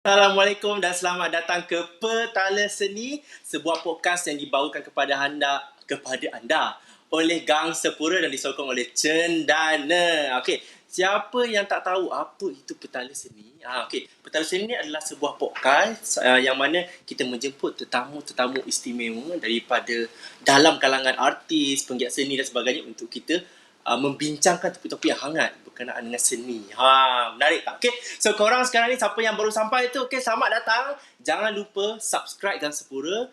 Assalamualaikum dan selamat datang ke PetalaSeni, sebuah podcast yang dibawakan kepada anda oleh Gangsapura dan disokong oleh Cendana. Okey, siapa yang tak tahu apa itu PetalaSeni? Okey, PetalaSeni ni adalah sebuah podcast yang mana kita menjemput tetamu-tetamu istimewa daripada dalam kalangan artis, penggiat seni dan sebagainya untuk kita membincangkan topik-topik yang hangat berkenaan dengan seni. Menarik tak? Okay, so korang sekarang ni siapa yang baru sampai tu, okay, selamat datang. Jangan lupa subscribe Gangsapura,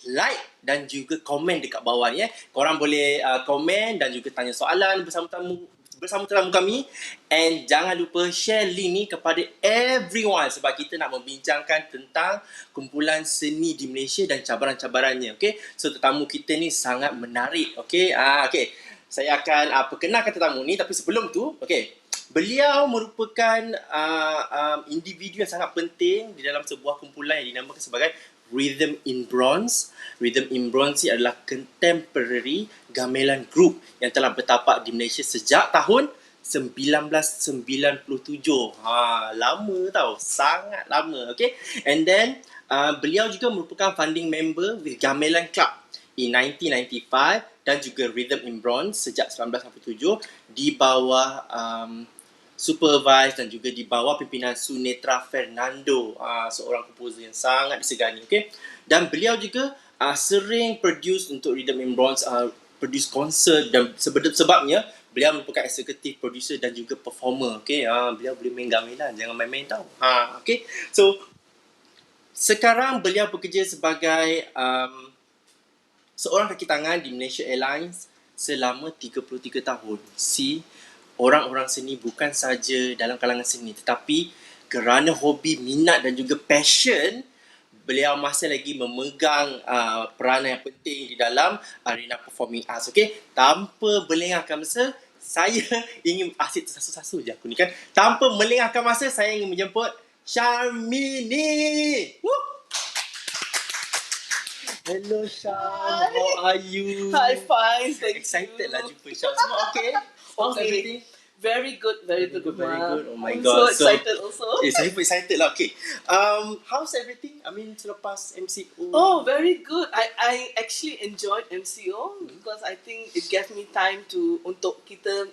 like dan juga komen dekat bawah ni. Korang boleh komen dan juga tanya soalan bersama tetamu kami. And jangan lupa share link ni kepada everyone sebab kita nak membincangkan tentang kumpulan seni di Malaysia dan cabaran-cabarannya. Okay, so tetamu kita ni sangat menarik. Okay, okay. Saya akan perkenalkan tetamu ni, tapi sebelum tu, okay, beliau merupakan individu yang sangat penting di dalam sebuah kumpulan yang dinamakan sebagai Rhythm in Bronze. Rhythm in Bronze ni adalah contemporary gamelan group yang telah bertapak di Malaysia sejak tahun 1997. Lama tau, sangat lama. Okay, and then beliau juga merupakan founding member with Gamelan Club in 1995 dan juga Rhythm in Bronze sejak 1997 di bawah supervise dan juga di bawah pimpinan Sunetra Fernando, seorang komposer yang sangat disegani. Okay? Dan beliau juga sering produce untuk Rhythm in Bronze, produce konsert, dan sebabnya beliau merupakan executive producer dan juga performer. Okay? Beliau boleh main gamelan, jangan main-main tau. Okay? So sekarang beliau bekerja sebagai seorang kaki tangan di Malaysia Airlines selama 33 tahun. Orang-orang seni bukan saja dalam kalangan seni, tetapi kerana hobi, minat dan juga passion, beliau masih lagi memegang peranan yang penting di dalam arena performing arts. Okay? Tanpa melengahkan masa, saya ingin asyik tersasu-sasu je aku ni kan. Tanpa melengahkan masa, saya ingin menjemput Sharmini. Hello Syam, how are you? Hi, fine, thank Excited you. lah jumpa Syam. Semua okay? How's everything? Very good, very good. Very good. Oh my I'm god. so excited also. Saya pun excited lah. Okay. How's everything? I mean, selepas MCO. Oh, very good. I actually enjoyed MCO because I think it gave me time untuk kita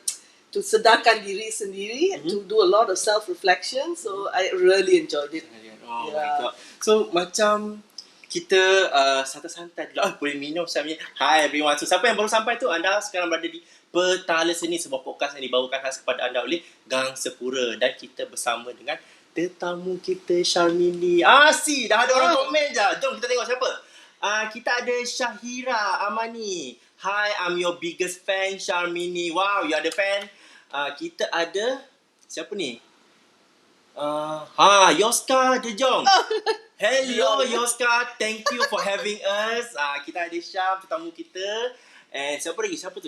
to sedarkan diri sendiri, to do a lot of self-reflection. So I really enjoyed it. Oh my god. So macam kita santai-santai dulu. Boleh minum sebenarnya. Hi everyone. So siapa yang baru sampai tu, anda sekarang berada di PetalaSeni, sebuah podcast yang dibawakan khas kepada anda oleh Gangsapura. Dan kita bersama dengan tetamu kita Sharmini. Dah ada orang komen je. Jom kita tengok siapa. Kita ada Syahira Amani. Hi, I'm your biggest fan, Sharmini. Wow, you are the fan. Kita ada siapa ni? Yoska Dejong. Hello Yoska, thank you for having us. Kita ada Syam, tetamu kita. And siapa lagi? Siapa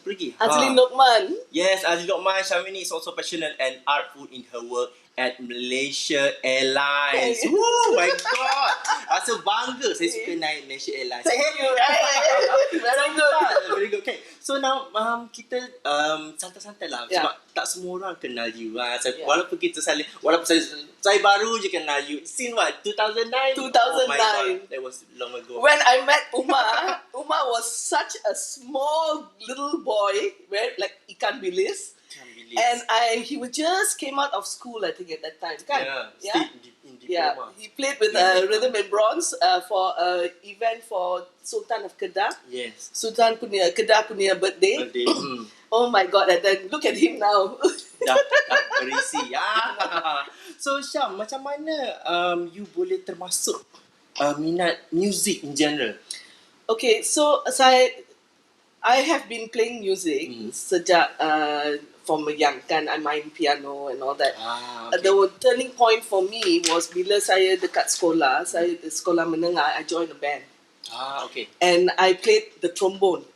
lagi? Azlin Lokman. Yes, Azlin Lokman. Sharmini is also passionate and artful in her work at Malaysia Airlines. Oh my god. Rasa bangga saya suka naik Malaysia Airlines. Thank you. Very good. Very good. Okay. So now kita santai-santai lah. Sebab tak semua orang kenal you. Walaupun kita walaupun saya baru je kenal you. Since what? 2009? 2009. Oh my god. That was long ago. When I met Umar, Umar was such a small little boy, like ikan bilis. And he just came out of school, I think, at that time. Kan? Yeah. Yeah. He played with Rhythm in Bronze for an event for Sultan of Kedah. Yes. Sultan Kedah punya birthday. Oh my god, and then look at him now. dah berisi. So Syam, macam mana you boleh termasuk minat music in general? Okay, so I have been playing music sejak from young kan. I main piano and all that. Okay. The turning point for me was bila saya dekat sekolah, saya di sekolah menengah, I joined a band. Okay. And I played the trombone.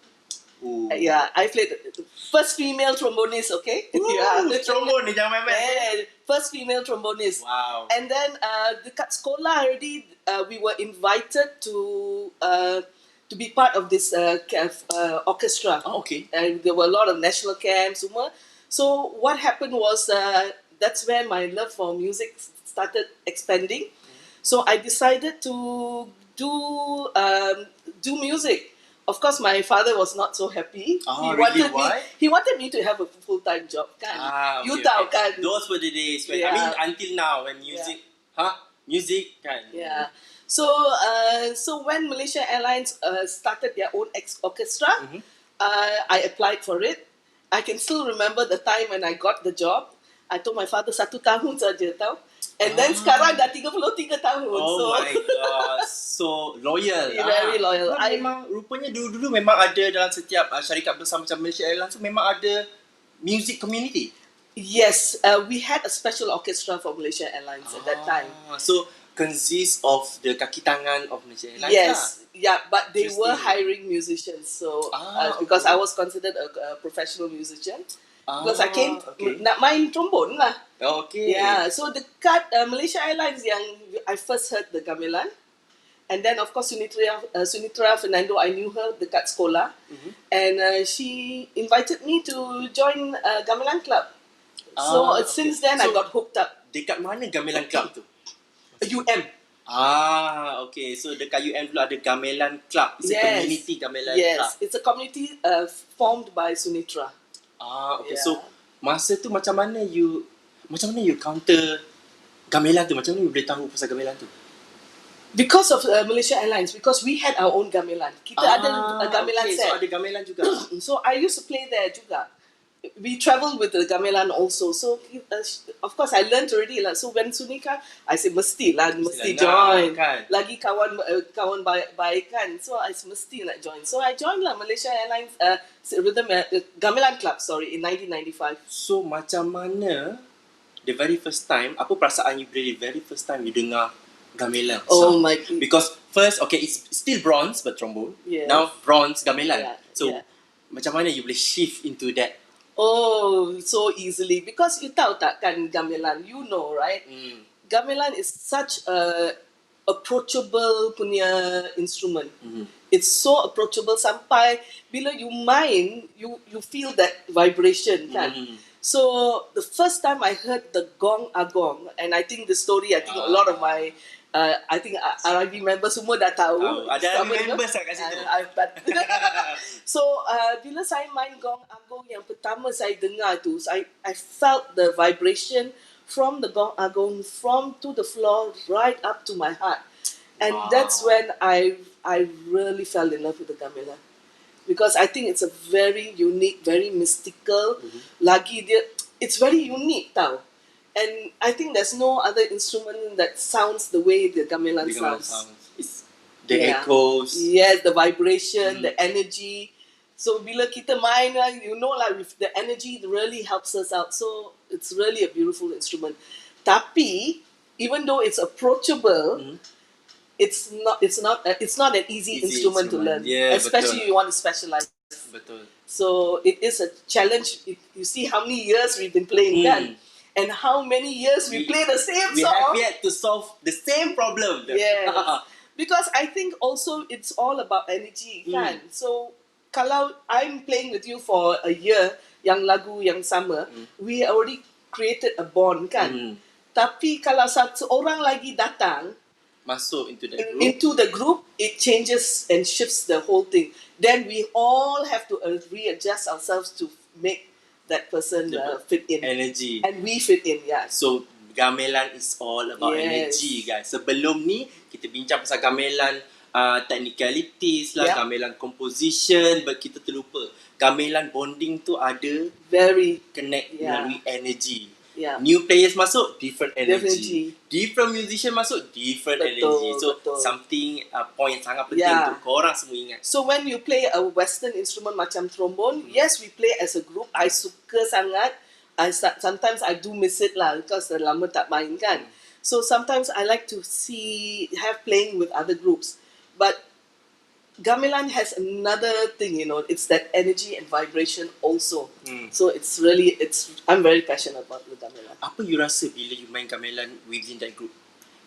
Ooh. I played the first female trombonist, okay? The trombone ni jangan main-main. First female trombonist. Wow. And then dekat sekolah already, we were invited to be part of this orchestra. Okay. And there were a lot of national camps, semua. So what happened was that's where my love for music started expanding. So I decided to do music. Of course, my father was not so happy. Really? Why? He wanted me to have a full-time job, kan? You tahu kan? Those were the days when, until now, when music, music kan. Yeah. So, so when Malaysia Airlines started their own orchestra, I applied for it. I can still remember the time when I got the job. I told my father 1 tahun saja tau. And then sekarang dah 33 tahun. Oh my god, so loyal. Very loyal. Memang rupanya dulu memang ada dalam setiap syarikat besar macam Malaysia Airlines tu memang ada music community. Yes, we had a special orchestra for Malaysia Airlines at that time. So consists of the kaki tangan of Malaysia Airlines. Yes, yeah, but they were hiring musicians. So because I was considered a professional musician. Because I came nak main trombone lah. Okay. Yeah, so dekat Malaysia Airlines yang I first heard the gamelan. And then of course Sunitra Fernando, I knew her dekat sekolah. And she invited me to join Gamelan Club. So since then I got hooked up. Dekat mana Gamelan Club tu? UM. Okay. So dekat UM dulu ada Gamelan Club. It's a community Gamelan Club. Yes, it's a community formed by Sunitra. Okay. So masa tu macam mana you counter gamelan tu? Macam mana you boleh tahu pasal gamelan tu? Because of Malaysia Airlines, because we had our own gamelan. Kita ada gamelan set. So ada gamelan juga. So I used to play there juga. We traveled with the gamelan also. So of course I learned already lah. So when Sunika, I said mesti join. Kan? Lagi kawan baik kan. So I mesti nak join. So I joined lah Malaysia Airlines Rhythm Gamelan Club. In 1995. So macam mana the very first time? Apa perasaan you the very first time you dengar gamelan? Oh my God. Because first, okay, it's still bronze but trombone. Yes. Now bronze gamelan. Yeah. Macam mana you boleh shift into that? Oh, so easily. Because you tahu tak kan gamelan, you know, right? Gamelan is such a approachable punya instrument. It's so approachable sampai bila you main, you feel that vibration kan. So the first time I heard the gong agong, and I think the story, a lot of my I think RIB members semua dah tahu. Ada members kat situ. So bila saya main gong agong yang pertama saya dengar tu, I felt the vibration from the gong agong from to the floor right up to my heart. And that's when I really fell in love with the gamelan. Because I think it's a very unique, very mystical. Lagi dia, it's very unique tau. And I think there's no other instrument that sounds the way the gamelan sounds. It's the echoes. Yes, the vibration, the energy. So bila kita main, you know lah, with the energy, it really helps us out. So it's really a beautiful instrument. Tapi even though it's approachable, it's not an easy instrument to learn. Yeah, especially if you want to specialize. Betul. So it is a challenge. You see how many years we've been playing kan? And how many years we play the same song. We have yet to solve the same problem. Yes. Because I think also it's all about energy kan. So kalau I'm playing with you for a year, yang lagu yang sama, we already created a bond kan. Tapi kalau seorang lagi datang masuk into the group, it changes and shifts the whole thing. Then we all have to readjust ourselves to make that person fit in. Energy. And we fit in, yeah. So gamelan is all about energy, guys. Sebelum ni kita bincang pasal gamelan technicalities lah, gamelan composition, but kita terlupa gamelan bonding tu ada very connect melalui energy. New players masuk, different energy. Different musician masuk, different energy. So something point yang sangat penting untuk korang semua ingat. So when you play a western instrument macam trombone, yes, we play as a group. I suka sangat. Sometimes I do miss it lah because dah lama tak main kan. So sometimes I like to have playing with other groups. But gamelan has another thing, you know, it's that energy and vibration also. So I'm very passionate about the gamelan. Apa you rasa bila you main gamelan within that group?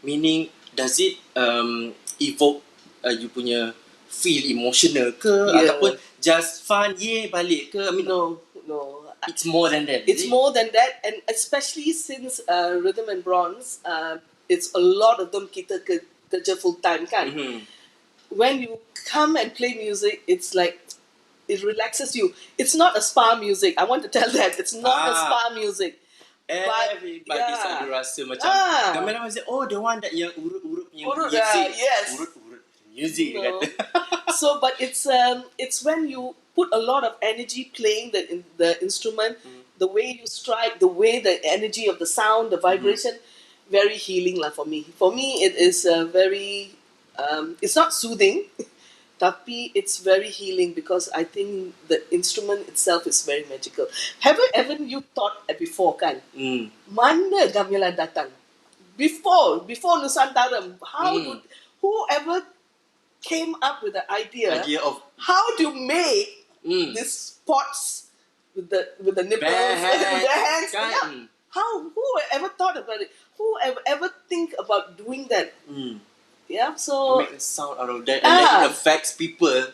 Meaning, does it evoke you punya feel emotional ke? Ataupun just fun, balik ke? No. It's more than that. It's more than that, and especially since Rhythm and Bronze, it's a lot of them kita kerja full time kan. When you come and play music, it's like it relaxes you. It's not a spa music. I want to tell that it's not a spa music. Everybody selalu rasa macam gamelan macam the one that yang urut-urut punya music. Yes. Urut-urut music dia No. kata. So, but it's when you put a lot of energy playing the instrument, the way you strike, the way the energy of the sound, the vibration, very healing lah for me. For me, it is very. It's not soothing, tapi it's very healing because I think the instrument itself is very magical. Have you thought before kan? Mana gamelan datang? Before Nusantara, whoever came up with the idea of how to make these pots with the nipples and the hands. Kan? Yeah. Who ever thought about it? Who ever think about doing that? Yeah, so make a sound out of that and then it affects people.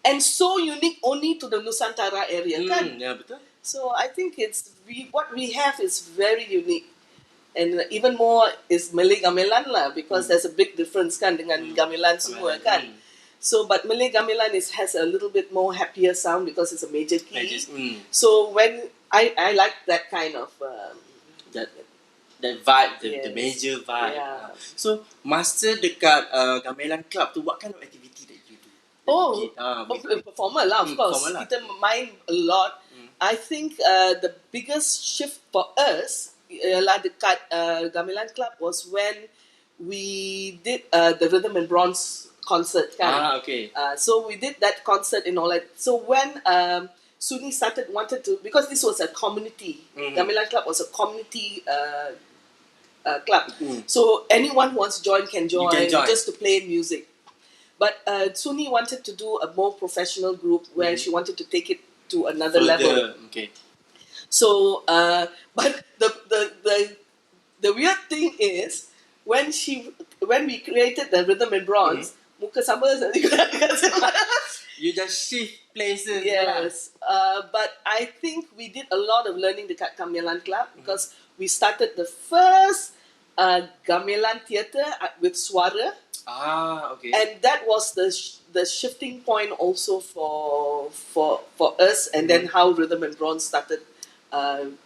And so unique only to the Nusantara area, kan? Ya, betul. So I think what we have is very unique. And even more is Malay gamelan lah, because there's a big difference kan dengan gamelan semua kan. So but Malay gamelan has a little bit more happier sound because it's a major key. So when I like that kind of that vibe, the major vibe. Yeah. So masa dekat gamelan club tu, what kind of activity that you do? Performer lah, of course. Performer lah. Kita main a lot. I think the biggest shift for us ialah dekat Gamelan Club was when we did the Rhythm and Bronze concert kan. Okay. So we did that concert and all that. So when Suni wanted to, because this was a community, Gamelan Club was a community club. So anyone who wants to join can join, just to play music. But Suni wanted to do a more professional group where she wanted to take it to another level. Okay. So, but the weird thing is when we created the Rhythm and Bronze, muka sama saja. You just shift places. Yes, but I think we did a lot of learning dekat Gamelan Club because we started the first Gamelan Theatre with suara. Okay. And that was the shifting point also for us, and then how Rhythm and Bronze started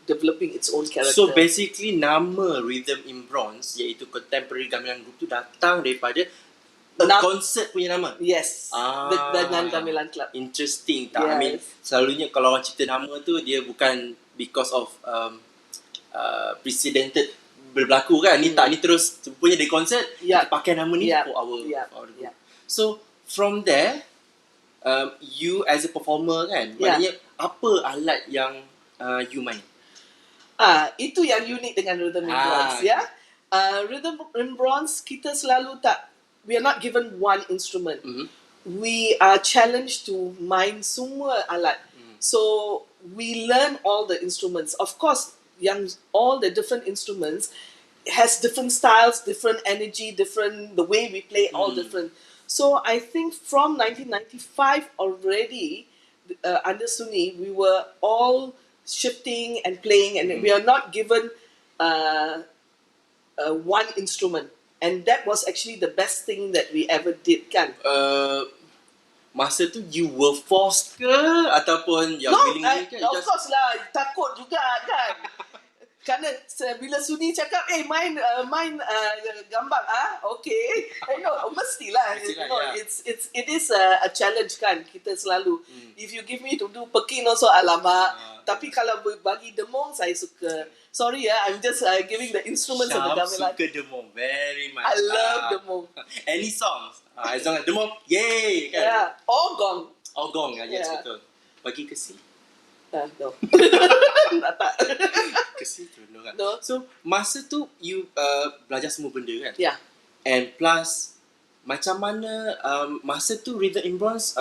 developing its own character. So basically nama Rhythm in Bronze iaitu contemporary gamelan group tu datang daripada concert punya nama. Yes. Dengan Gamelan Club. Interesting tak? Yes. I mean selalunya kalau orang cerita nama tu dia bukan because of precedented berlaku kan. Ni tak, ni terus punya dari concert kita pakai nama ni for our group. So from there you as a performer kan, maknanya apa alat yang you main? Itu yang unik dengan Rhythm and Bronze, ya. Rhythm and Bronze kita selalu we are not given one instrument. We are challenged to main semua alat. So we learn all the instruments. Of course, all the different instruments has different styles, different energy, the way we play, all different. So I think from 1995 already, under Suni, we were all shifting and playing, and we are not given one instrument. And that was actually the best thing that we ever did, kan? Masa tu you were forced ke ataupun yang willingly ke? Of course lah, takut juga kan. Kerana bila Suni cakap, main gambar, okay. Mestilah. It is a challenge kan, kita selalu. If you give me to do Pekin also, alamak. Tapi kalau bagi demong, saya suka. Sorry I'm just giving the instruments of the gamelan. Suka demong, very much. I love demong. Any songs? As long as demong, yay! Kan? Yeah, Ogong. Ogong, yes, betul. Bagi kesi. No. Tak. Kesi tolong kan. No. So, masa tu you belajar semua benda kan? Yeah. And plus, macam mana masa tu Rhythm in Bronze,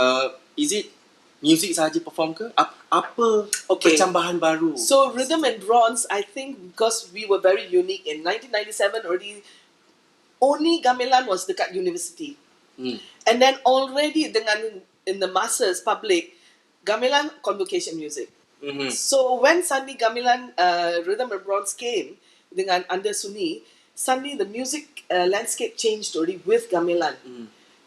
is it music sahaja perform ke? Apa percambahan baru? So Rhythm and Bronze, I think because we were very unique in 1997 already, only gamelan was dekat university. And then already in the masses public, gamelan convocation music. So when suddenly Gamelan Rhythm and Bronze came dengan under Seni, suddenly the music landscape changed already with Gamelan.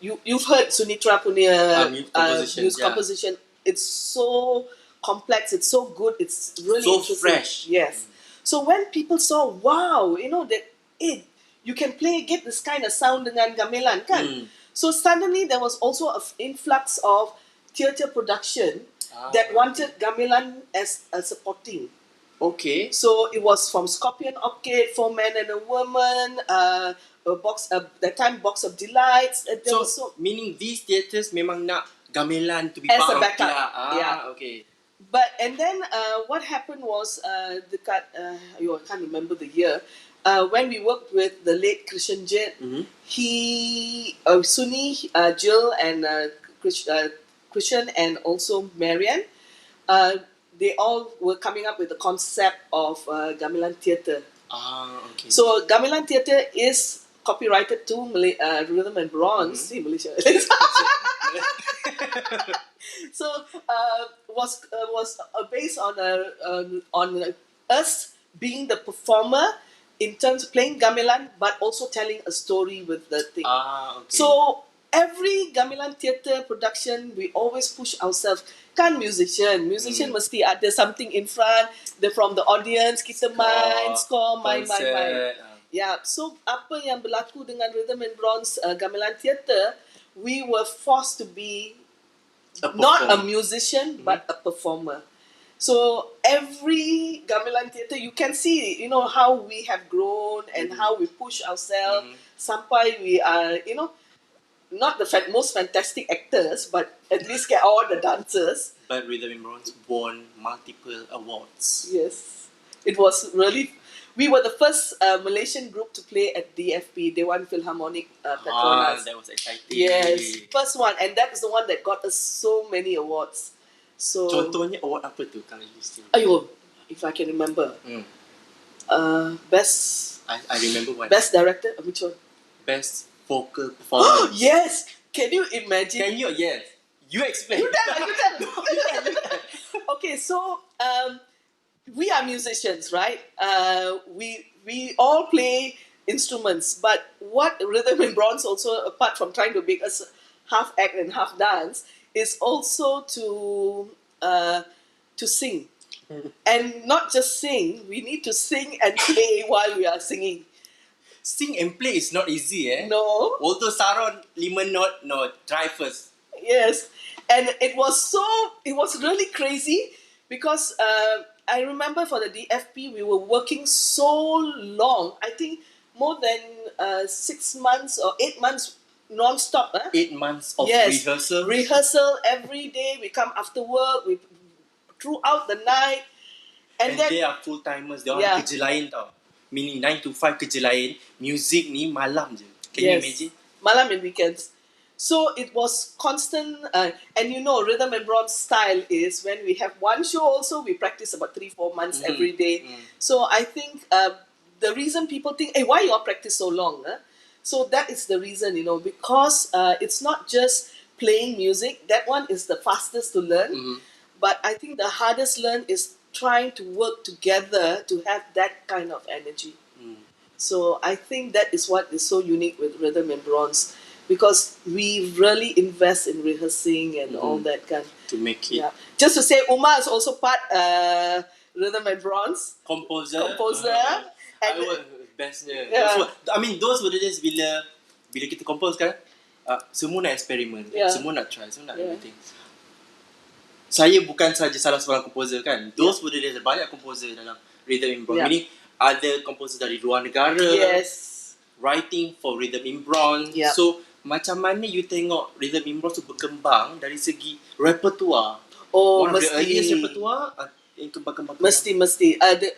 You've heard Sunitra punya music composition. It's so complex. It's so good. It's really so interesting. fresh. Yes. So when people saw, wow, that you can get this kind of sound dengan gamelan kan. So suddenly there was also an influx of theatre production that wanted gamelan as a supporting. Okay. So it was from Scorpion Orchid, For Man and a Woman, that time Box of Delights. So meaning these theatres memang nak gamelan to be as part a of backup. yeah. Okay. But and then what happened was I can't remember the year. When we worked with the late Christian Jet, he, Suni, Jill, and Christian, and also Marianne, they all were coming up with the concept of Gamelan Theatre. Okay. So Gamelan Theatre is copyrighted to Rhythm and Bronze, Malaysia. So was based on us being the performer in terms of playing gamelan, but also telling a story with the thing. Okay. So every gamelan theatre production, we always push ourselves. Kan musician mesti ada something in front. From the audience, kita main, main. Yeah. So apa yang berlaku dengan Rhythm and Bronze Gamelan Theatre, we were forced to be not a musician but a performer. So every gamelan theatre, you can see, how we have grown and how we push ourselves. Sampai we are, not the most fantastic actors, but at least get all the dancers. But Rhythm and Bronze won multiple awards. Yes, it was really. We were the first Malaysian group to play at DFP, Dewan Philharmonic Petronas. That was exciting. Yes, first one, and that is the one that got us so many awards. So. Contohnya award apa tu kalau you still? Ayo, if I can remember. Best. I remember one. Best director. Which one? Best vocal performance. Yes. Can you imagine? Yes. You explain. You tell. Okay, so we are musicians, right? We all play instruments, but what Rhythm and Bronze also, apart from trying to make us half act and half dance, is also to sing. And not just sing, we need to sing and play while we are singing. Sing and play is not easy, No. Although Saron 5 note, no, try first. Yes. And it was really crazy because I remember for the DFP, we were working so long. I think more than 6 months or 8 months non-stop. 8 months of rehearsal. Rehearsal every day. We come after work. We throughout the night. And then they are full-timers. They orang kerja lain tau. Meaning 9 to 5 kerja lain. Music ni malam je. Can you imagine? Malam and weekends. So it was constant. And Rhythm and Bronze style is when we have one show also, we practice about 3-4 months every day. So I think the reason people think, hey, why you all practice so long? So that is the reason, because it's not just playing music. That one is the fastest to learn. But I think the hardest learn is trying to work together to have that kind of energy. So I think that is what is so unique with Rhythm and Bronze, because we really invest in rehearsing and all that kind. To make it. Yeah. Just to say, Uma is also part Rhythm and Bronze. Composer. And I was bestnya. Those were the days bila kita compose kan, semua nak eksperimen, semua nak try, semua nak everything. Saya bukan saja salah seorang komposer kan. Those were the days, banyak komposer dalam Rhythm and Bronze. Ini ada komposer dari luar negara. Yes. Writing for Rhythm and Bronze. So macam mana you tengok Rhythm and Bronze tu berkembang dari segi repertoire? One of the earliest repertoire yang kembang-kembang. Mesti.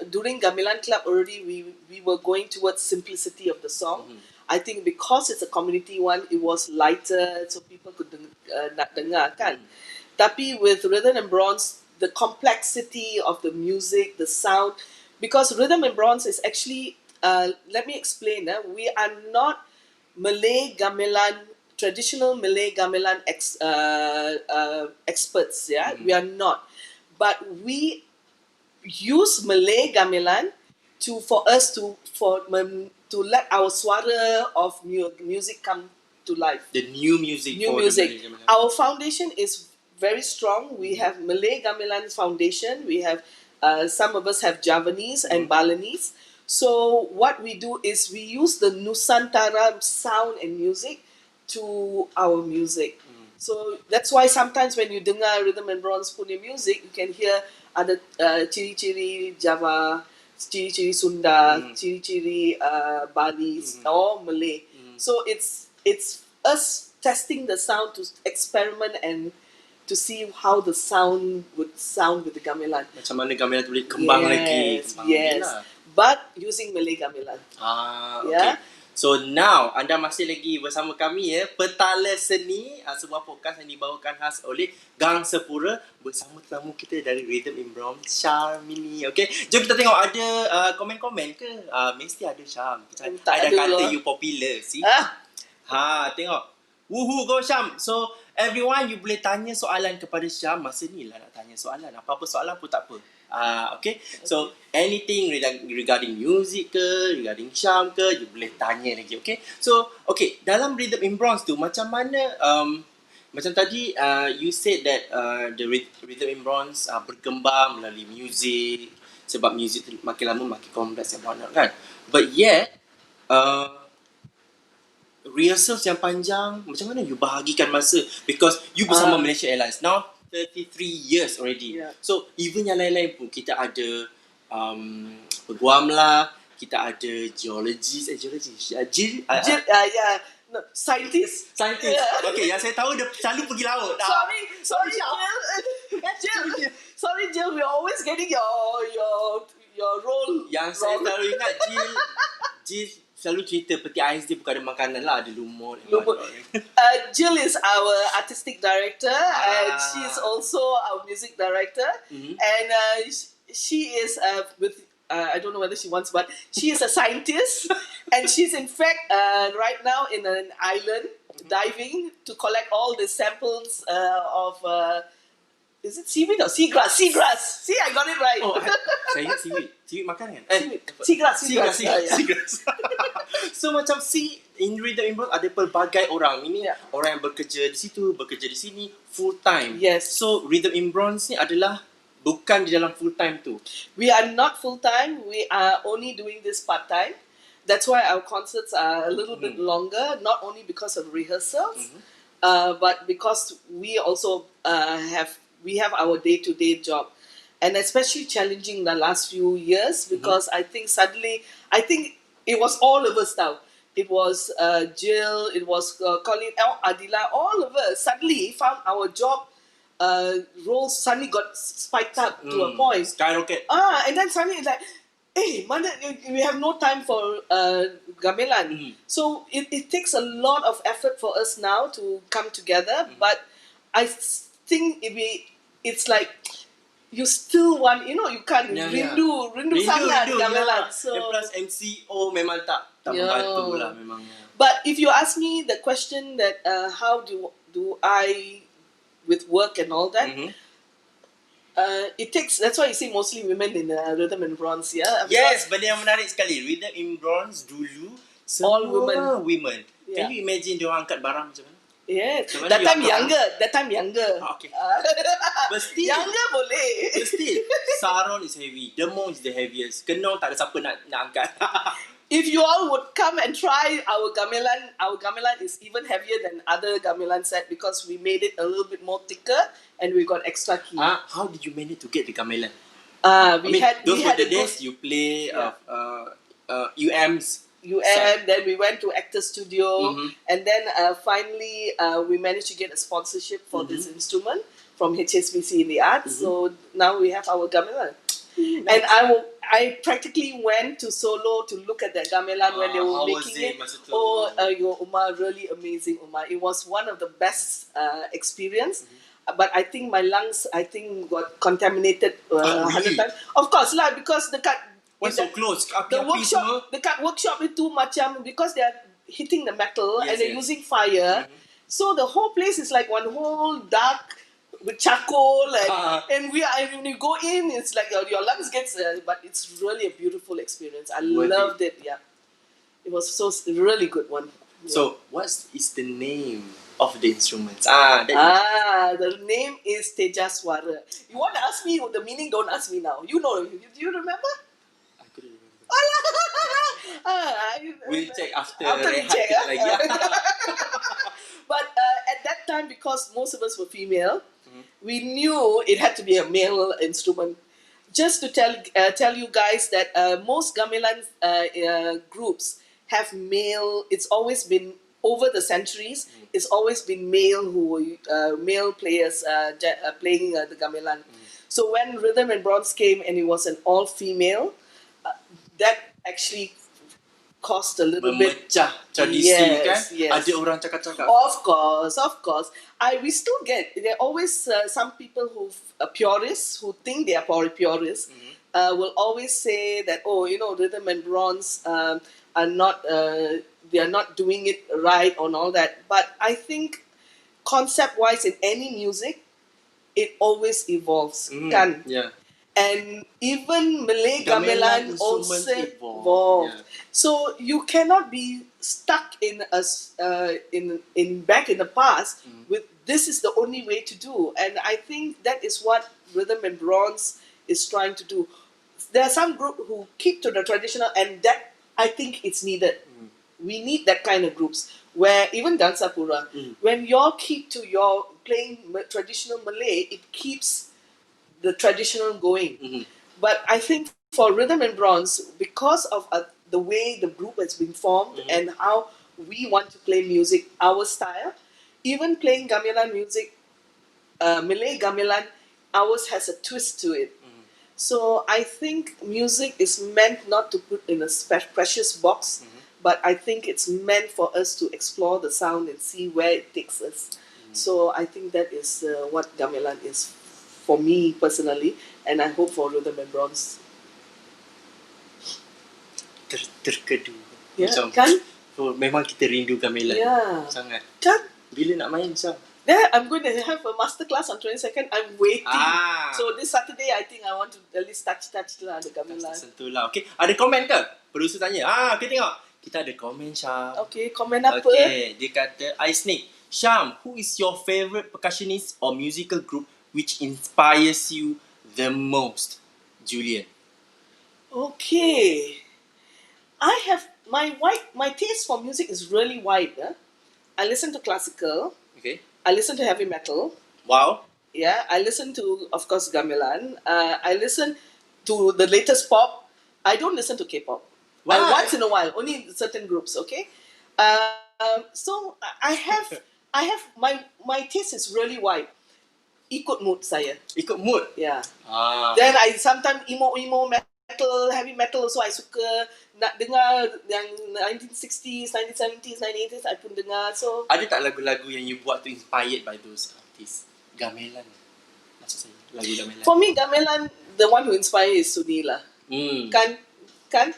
During Gamelan Club already, we were going towards simplicity of the song. I think because it's a community one, it was lighter, so people could nak dengar kan. Tapi with Rhythm and Bronze, the complexity of the music, the sound, because Rhythm and Bronze is actually, let me explain, we are not traditional Malay Gamelan experts, we are not. but we use Malay gamelan for let our suara of music come to life. The new music. New for music. The Malay Gamelan. Our foundation is very strong. We have Malay Gamelan Foundation. We have some of us have Javanese and Balinese. So what we do is we use the Nusantara sound and music to our music. So that's why sometimes when you dengar Rhythm and Bronze punya music, you can hear ada ciri-ciri Java, ciri-ciri Sunda, ciri-ciri Bali or Malay. So it's us testing the sound to experiment and to see how the sound would sound with the gamelan. Macam mana gamelan tu boleh kembang lagi. Yes. But using Malay gamelan. Okay. Yeah. So now anda masih lagi bersama kami PetalaSeni, sebuah podcast yang dibawakan khas oleh Gangsapura bersama tetamu kita dari Rhythm in Bronze, Sharmini. Okay, jom kita tengok ada komen-komen ke? Mesti ada, Syam. Ada kata you popular, see? Tengok. Woohoo, go Syam. So everyone, you boleh tanya soalan kepada Syam. Masa ni lah nak tanya soalan. Apa-apa soalan pun tak apa. Okay. So anything regarding music ke, regarding Syam ke, you boleh tanya lagi. Okay. So dalam Rhythm in Bronze tu macam mana macam tadi you said that the Rhythm in Bronze berkembang melalui music, sebab music tu makin lama makin kompleks dan whatnot kan. But yet rehearsals yang panjang, macam mana you bahagikan masa? Because you bersama Malaysia Airlines now 33 years already. Yeah. So even yang lain-lain pun kita ada peguam lah, kita ada geologist. Scientist. Yeah. Okay, yang saya tahu dia selalu pergi laut. Sorry, Jill. Sorry, Jill. We're always getting your role. Yang saya selalu ingat Jill selalu cerita peti ais dia bukan ada makanan lah, ada lumut. Jill is our artistic director and she's also our music director. And she is with I don't know whether she wants, but she is a scientist and she's in fact right now in an island diving to collect all the samples of is it seaweed or seagrass? Seagrass. See, I got it right. Saya ingat seaweed. Seaweed makan kan? Seagrass. So macam in Rhythm in Bronze ada pelbagai orang. Ini orang yang bekerja di situ, bekerja di sini full time. Yes. So Rhythm in Bronze ni adalah bukan di dalam full time tu. We are not full time. We are only doing this part time. That's why our concerts are a little bit longer. Not only because of rehearsals, but because we also have our day-to-day job, and especially challenging the last few years because I think it was all of us now. It was Jill, it was Colin, Adila, all of us suddenly found our job roles suddenly got spiked up to a point. Skyrocket. And then suddenly it's like, hey, we have no time for gamelan. So it takes a lot of effort for us now to come together, but I think it's like you still want, you can't rindu sangat gamelan. So plus MCO memang tak membantu lah memangnya. But if you ask me the question that how do I with work and all that, it takes, that's why you see mostly women in Rhythm and Bronze, yeah. Yes, benda yang menarik sekali. Rhythm in Bronze dulu all women. Yeah. Can you imagine dia orang angkat barang macam mana? Yeah, that time younger. Okay. But still, younger boleh. But still, Saron is heavy. Demong is the heaviest. Kenong tak ada siapa nak angkat. If you all would come and try our gamelan is even heavier than other gamelan set because we made it a little bit more thicker and we got extra key. How did you manage to get the gamelan? We had the days you play UMs. Then we went to Actor Studio, and then finally we managed to get a sponsorship for this instrument from HSBC in the Arts. So now we have our gamelan. Nice. And I practically went to Solo to look at that gamelan when they were making it. Umar, really amazing, Umar. It was one of the best experience. But I think my lungs, got contaminated 100 times. Of course lah, because why so close? The workshop itu macam, because they are hitting the metal and they're using fire. So the whole place is like one whole dark with charcoal and when you go in, it's like your lungs gets, but it's really a beautiful experience. I loved it. Yeah, it was really good one. Yeah. So, what is the name of the instruments? The name is Tejaswara. You want to ask me the meaning? Don't ask me now. You know. Do you remember? I couldn't remember. We'll check after we rehat check. kita lagi. But at that time, because most of us were female, we knew it had to be a male instrument. Just to tell you guys that most gamelan groups have male. It's always been over the centuries. It's always been male male players playing the gamelan. So when Rhythm and Bronze came and it was an all female, that actually cost a little bit. Memecah tradisi kan? Yes. Ada orang cakap-cakap. Of course. We still get, there are always some people who purists who think they are purists will always say that, Rhythm and Bronze are not they are not doing it right and all that. But I think concept-wise in any music, it always evolves, kan? Yeah. And even Malay gamelan also evolved. Yeah. So you cannot be stuck in back in the past with this is the only way to do. And I think that is what Rhythm and Bronze is trying to do. There are some group who keep to the traditional, and that I think it's needed. We need that kind of groups where even Gangsapura, when you all keep to your playing traditional Malay, it keeps the traditional going. But I think for Rhythm and Bronze, because of the way the group has been formed and how we want to play music, our style, even playing gamelan music, Malay gamelan, ours has a twist to it. So I think music is meant not to put in a precious box, but I think it's meant for us to explore the sound and see where it takes us. So I think that is what gamelan is for me personally, and I hope for Rhythm and Bronze. Terkedu. Ya, Macam, kan? memang kita rindu gamelan. Ya. Sangat. Kan? Bila nak main, Syam? There, I'm going to have a master class on 22nd. I'm waiting. So this Saturday, I think I want to at least touch lah the gamelan. Sentuh lah. Okay, ada komen ke? Producer tanya. Okay, tengok. Kita ada komen, Syam. Okay, komen apa? Okay, dia kata, Ice Snake. Syam, who is your favourite percussionist or musical group which inspires you the most? Julian. Okay. I have my taste for music is really wide. I listen to classical. Okay. I listen to heavy metal. Wow. Yeah, I listen to, of course, gamelan. I listen to the latest pop. I don't listen to K-pop. Why? Once in a while, only certain groups. Okay. So I have my taste is really wide. Ikut mood saya. Ikut mood? Yeah. Then I sometimes emo metal, heavy metal also I suka. Nak dengar yang 1960s, 1970s, 1980s I pun dengar. So ada tak lagu-lagu yang you buat tu inspired by those artists? Gamelan. Maksud saya, lagu gamelan. For me, gamelan, the one who inspired is Seni lah. Kan?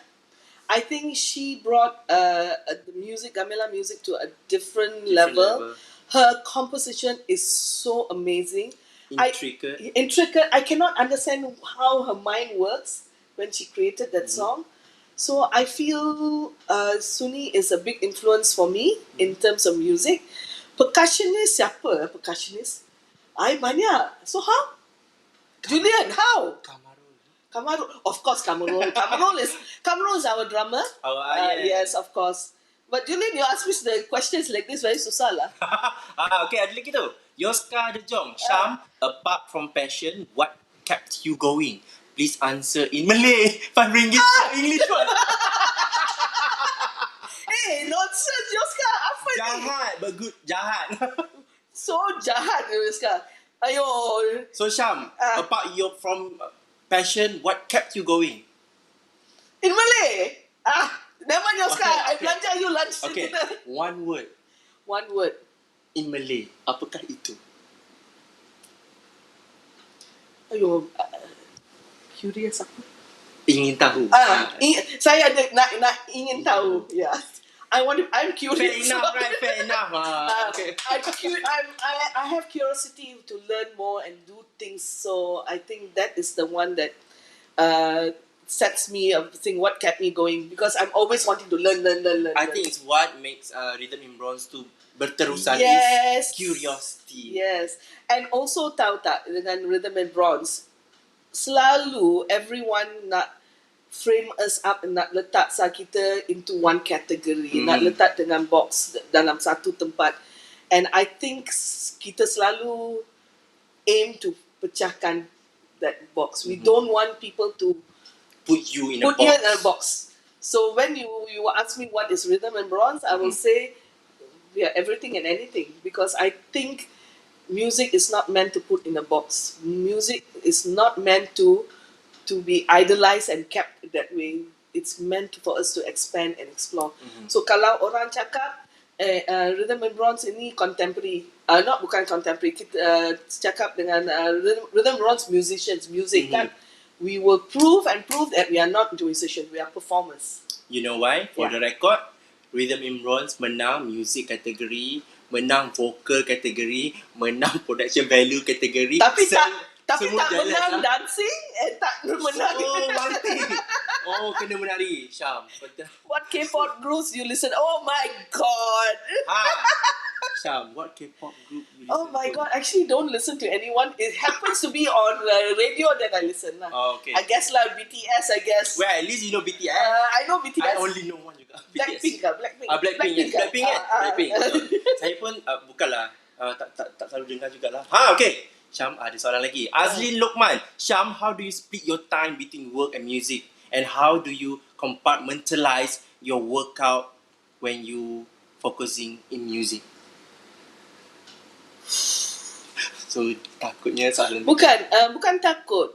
I think she brought the music, gamelan music, to a different level. Her composition is so amazing. Intricate. I cannot understand how her mind works when she created that song. So I feel Suni is a big influence for me in terms of music. Percussionist siapa? Percussionist? Banyak. So how? Julian, how? Kamarul. Of course, Kamarul. Kamarul is our drummer. Yes, of course. But Julian, you ask me the questions like this very susah lah. Okay, ada lagi tu. Yoska De Jong. Syam, apart from passion, what kept you going? Please answer in Malay. RM5 English one. Hey, nonsense, Yoska. Apa ni? Jahat, but good. Jahat. So jahat, Yoska. Ayo. So Syam, apart from passion, what kept you going? In Malay? Never mind, Yoska. I belanja you lunch. Okay, one word. One word. In Malay, apakah itu? Ayo. Curious apa? Ingin tahu. Saya ada nak ingin tahu. Yeah. I'm Fair curious. enough, right? Fair enough. Okay. I have curiosity to learn more and do things. So I think that is the one that sets me up. Think what kept me going, because I'm always wanting to learn. I think it's what makes Rhythm in Bronze tu berterusan Yes. is curiosity. Yes. And also tahu tak, dengan Rhythm and Bronze, selalu everyone nak frame us up, nak letak kita into one category, nak letak dengan box dalam satu tempat. And I think kita selalu aim to pecahkan that box. We don't want people to Put you in put a box. you in a box. So when you ask me what is Rhythm and Bronze, I will say we are everything and anything, because I think music is not meant to put in a box. Music is not meant to be idolized and kept that way. It's meant for us to expand and explore. So kalau orang cakap Rhythm and Bronze ini contemporary, bukan contemporary, kita cakap dengan Rhythm and Bronze musicians, music kan, we will prove that we are not musicians, we are performers. You know why? For the record, Rhythm in Bronze menang music kategori, menang vocal kategori, menang production value kategori. Tapi tak semua jealous menang lah. dancing, tak menang. Oh, one thing. Oh, kena menari. Syam, betul. What K-pop groups you listen? Oh my god. Syam, what K-pop group you listen Oh my to? god, actually don't listen to anyone. It happens to be on radio that I listen lah. Oh, okay. I guess lah, BTS, I guess. Well, at least you know BTS. I know BTS. I only know one juga. Blackpink lah, Blackpink. Blackpink kan? Blackpink kan? Blackpink. Saya pun bukanlah tak selalu dengar jugalah. Okay. Syam, ada soalan lagi. Azlin Lokman. Syam, how do you split your time between work and music? And how do you compartmentalize your workout when you focusing in music? So, takutnya soalan ni. Bukan takut.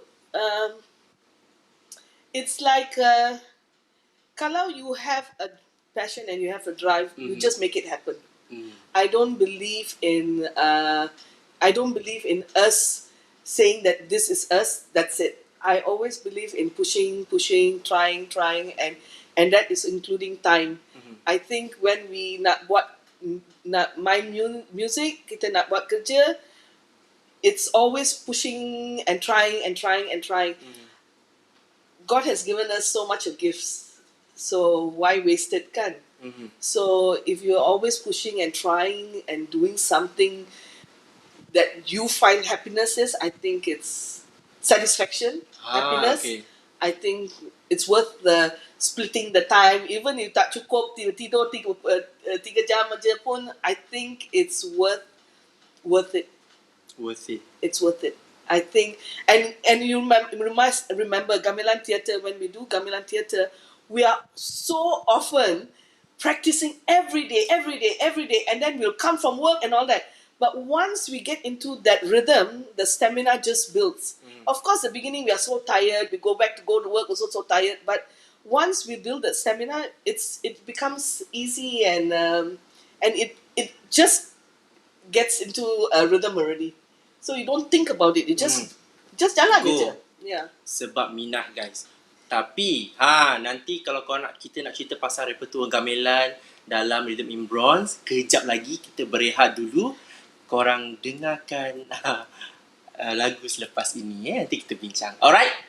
It's like kalau you have a passion and you have a drive, you just make it happen. I don't believe in us saying that this is us, that's it. I always believe in pushing, trying, and that is including time. I think when we nak main music, kita nak buat kerja, it's always pushing and trying. God has given us so much of gifts, so why waste it, kan? So if you're always pushing and trying and doing something that you find happiness is, I think it's satisfaction, happiness. Okay. I think it's worth the splitting the time. Even if tak cukup tidur 3 jam aja pun, I think it's worth it. It's worth it. I think, and you must remember Gamelan Theatre. When we do Gamelan Theatre, we are so often practicing every day, and then we'll come from work and all that. But once we get into that rhythm, the stamina just builds. Of course, the beginning we are so tired. We go to work also so tired. But once we build that stamina, it becomes easy, and it just gets into a rhythm already. So you don't think about it. You just jalan aja. Yeah. Sebab minat, guys. Tapi nanti kalau kita nak cerita pasal repertoire gamelan dalam Rhythm in Bronze, kejap lagi kita berehat dulu. Korang dengarkan lagu selepas ini, nanti kita bincang. Alright?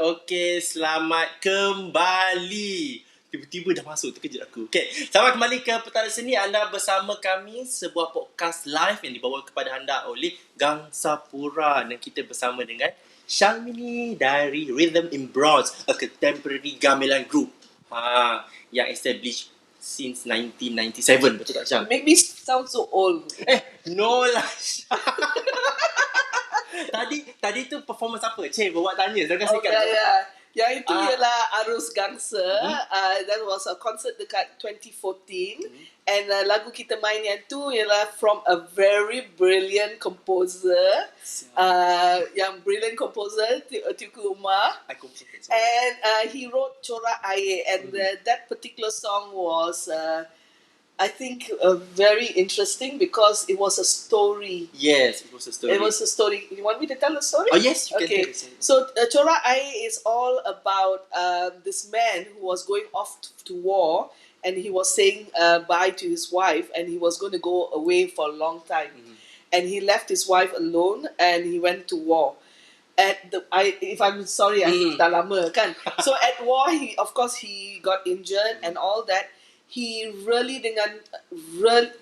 Okey, selamat kembali. Tiba-tiba dah masuk, terkejut aku. Okey, selamat kembali ke PetalaSeni. Anda bersama kami, sebuah podcast live yang dibawa kepada anda oleh Gangsapura. Dan kita bersama dengan Sharmini dari Rhythm in Bronze, a contemporary gamelan group yang established since 1997. Betul tak, Syam? Make me sound so old. No lah, Syam. Tadi tu performance apa? Cik, bawa tanya. Jangan Oh, sikat. yeah. Yang itu ialah Arus Gangsa. That was a concert dekat 2014. And lagu kita main yang tu ialah from a very brilliant composer. Yang brilliant composer, Tuku Umar. And he wrote Corak Air. And that particular song was... I think very interesting because it was a story. Yes, it was a story. It was a story. You want me to tell the story? Oh yes, you can tell the story. So Corak Air is all about this man who was going off to war, and he was saying bye to his wife, and he was going to go away for a long time. And he left his wife alone, and he went to war. If I'm sorry, dah lama kan. So at war, he got injured and all that. He really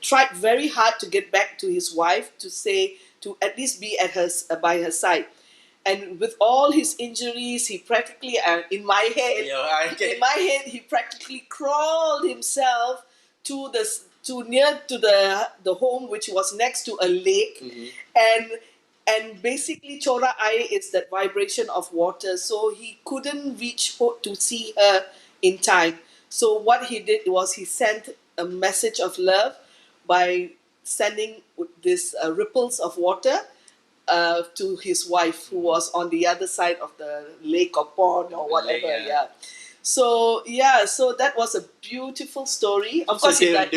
tried very hard to get back to his wife, to at least be at by her side. And with all his injuries, he practically, in my head, he practically crawled himself to near to the home, which was next to a lake, and basically Corak Air is that vibration of water, so he couldn't reach to see her in time. So what he did was he sent a message of love by sending this ripples of water to his wife, who was on the other side of the lake or pond or whatever. So that was a beautiful story. Of course, he died.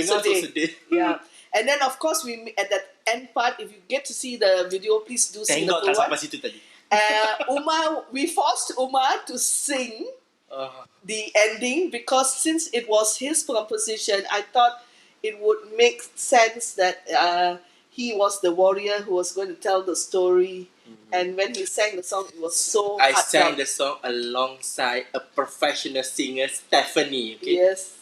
Yeah. And then of course at that end part, if you get to see the video, please do see the full one. We forced Umar to sing the ending, because since it was his composition, I thought it would make sense that he was the warrior who was going to tell the story. And when he sang the song, it was so I sang the song alongside a professional singer, Stephanie. Okay? Yes,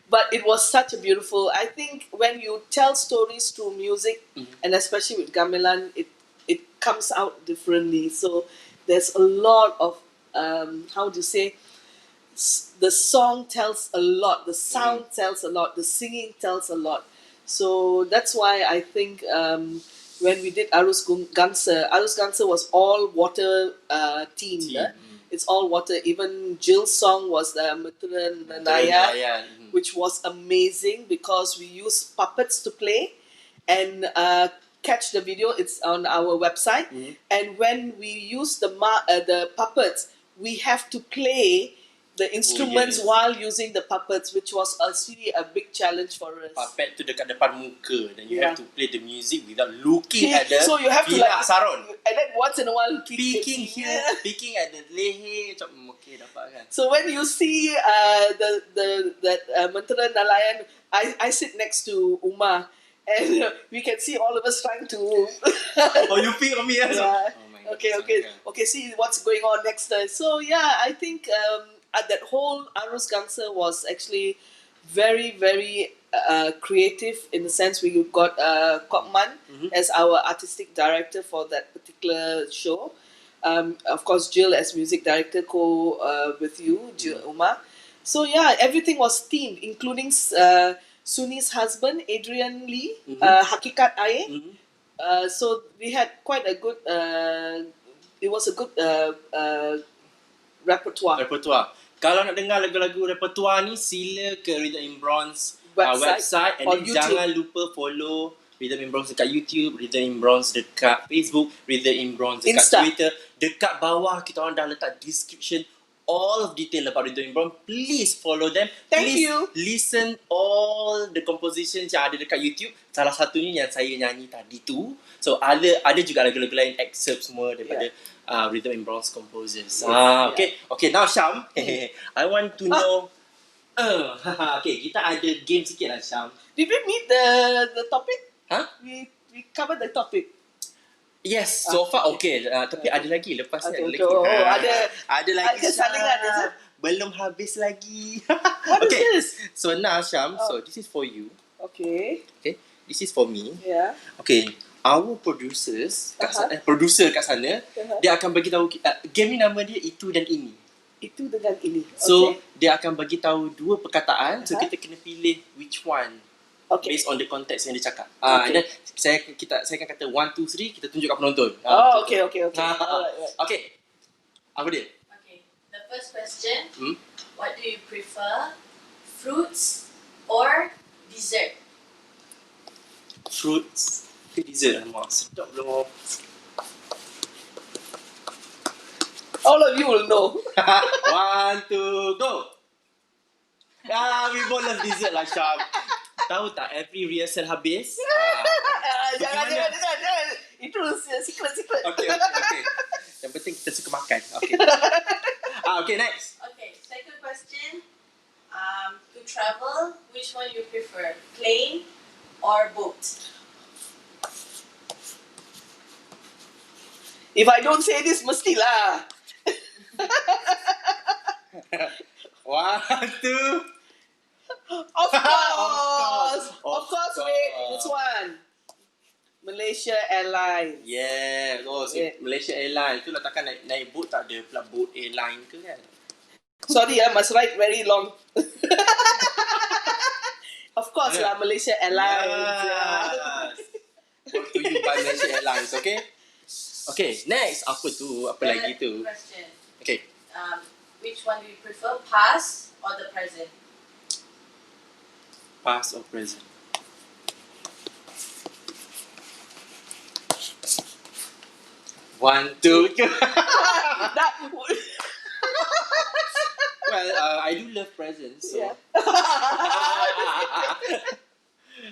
but it was such a beautiful. I think when you tell stories through music, and especially with gamelan, it comes out differently. So there's a lot of the song tells a lot, the sound tells a lot, the singing tells a lot. So that's why I think when we did Arus Gangsa was all water themed. It's all water. Even Jill's song was the Mutiran Naya, which was amazing because we used puppets to play. And catch the video, it's on our website. And when we use the puppets, we have to play the instruments while using the puppets, which was actually a big challenge for us. Puppet tu dekat depan muka, dan you have to play the music without looking at the so you have to saron. And then once in a while peeking here, peeking at the leher, macam okay dapat kan. So when you see that Mentera Nalayan, I sit next to Umar, and we can see all of us trying to you peek on me as well. Oh my God. Okay, see what's going on next. So yeah, I think that whole Arus Gangsa was actually very, very creative, in the sense we got Kopman as our artistic director for that particular show. Of course, Jill as music director with you, Jill Umar. So yeah, everything was themed, including Suni's husband, Adrian Lee, Hakikat Air. So we had quite a good, it was a good repertoire. Kalau nak dengar lagu-lagu repertoire ni, sila ke Rhythm in Bronze website, and then jangan lupa follow Rhythm in Bronze dekat YouTube, Rhythm in Bronze dekat Facebook, Rhythm in Bronze dekat Insta. Twitter. Dekat bawah kita orang dah letak description all of detail about Rhythm in Bronze. Please follow them. Thank you. Listen all the compositions yang ada dekat YouTube. Salah satunya yang saya nyanyi tadi tu. So ada juga lagu-lagu lain, excerpt semua daripada Rhythm in Bronze composers. Okay, now Syam, I want to know. Okay, kita ada game sikit lah, Syam. Did we meet the topic? Huh? We covered the topic. Yes, so far okay. Tapi ada lagi lepas ni. Okay, Ada lagi. ada. Ada lagi. Ada salingan, is it? Belum habis lagi. What is okay. this? So now Syam, so this is for you. Okay. Okay. This is for me. Yeah. Okay. Our producers, producer kat sana, dia akan bagi tahu game ni nama dia Itu dan Ini. Itu dengan ini. So, Okay. dia akan bagi tahu dua perkataan. So, kita kena pilih which one. Okay. Based on the context yang dia cakap. Okay. And then, saya akan kata 1, 2, 3, kita tunjuk kat penonton. Oh, okay. Alright. Okay. Apa dia? Okay, the first question. What do you prefer? Fruits or dessert? Fruits ke dessert? Alamak, sedap loh. All of you will know. 1, 2, go! We both love dessert lah, Syam. Tahu tak, every rehearsal habis. Jangan. Itu secret. Okay. Yang penting kita suka makan. Okay. Okay, next. Okay, second question. To travel, which one you prefer? Plane or boat? If I don't say this, mestilah. 1, 2. Of course. Wait, this one. Malaysia Airlines. Yeah. Oh, so Malaysia Airlines. Itulah takkan naik boat tak ada pula boat airline ke kan? Sorry, I must write very long. Of course lah, Malaysia Airlines. Yeah. Brought to you by Malaysia Airlines, okay? Okay, next. Apa tu? Apa lagi tu? Question. Okay. Which one do you prefer? Past or the present? Past or present? One, two. Well, I do love presents. So. Yeah.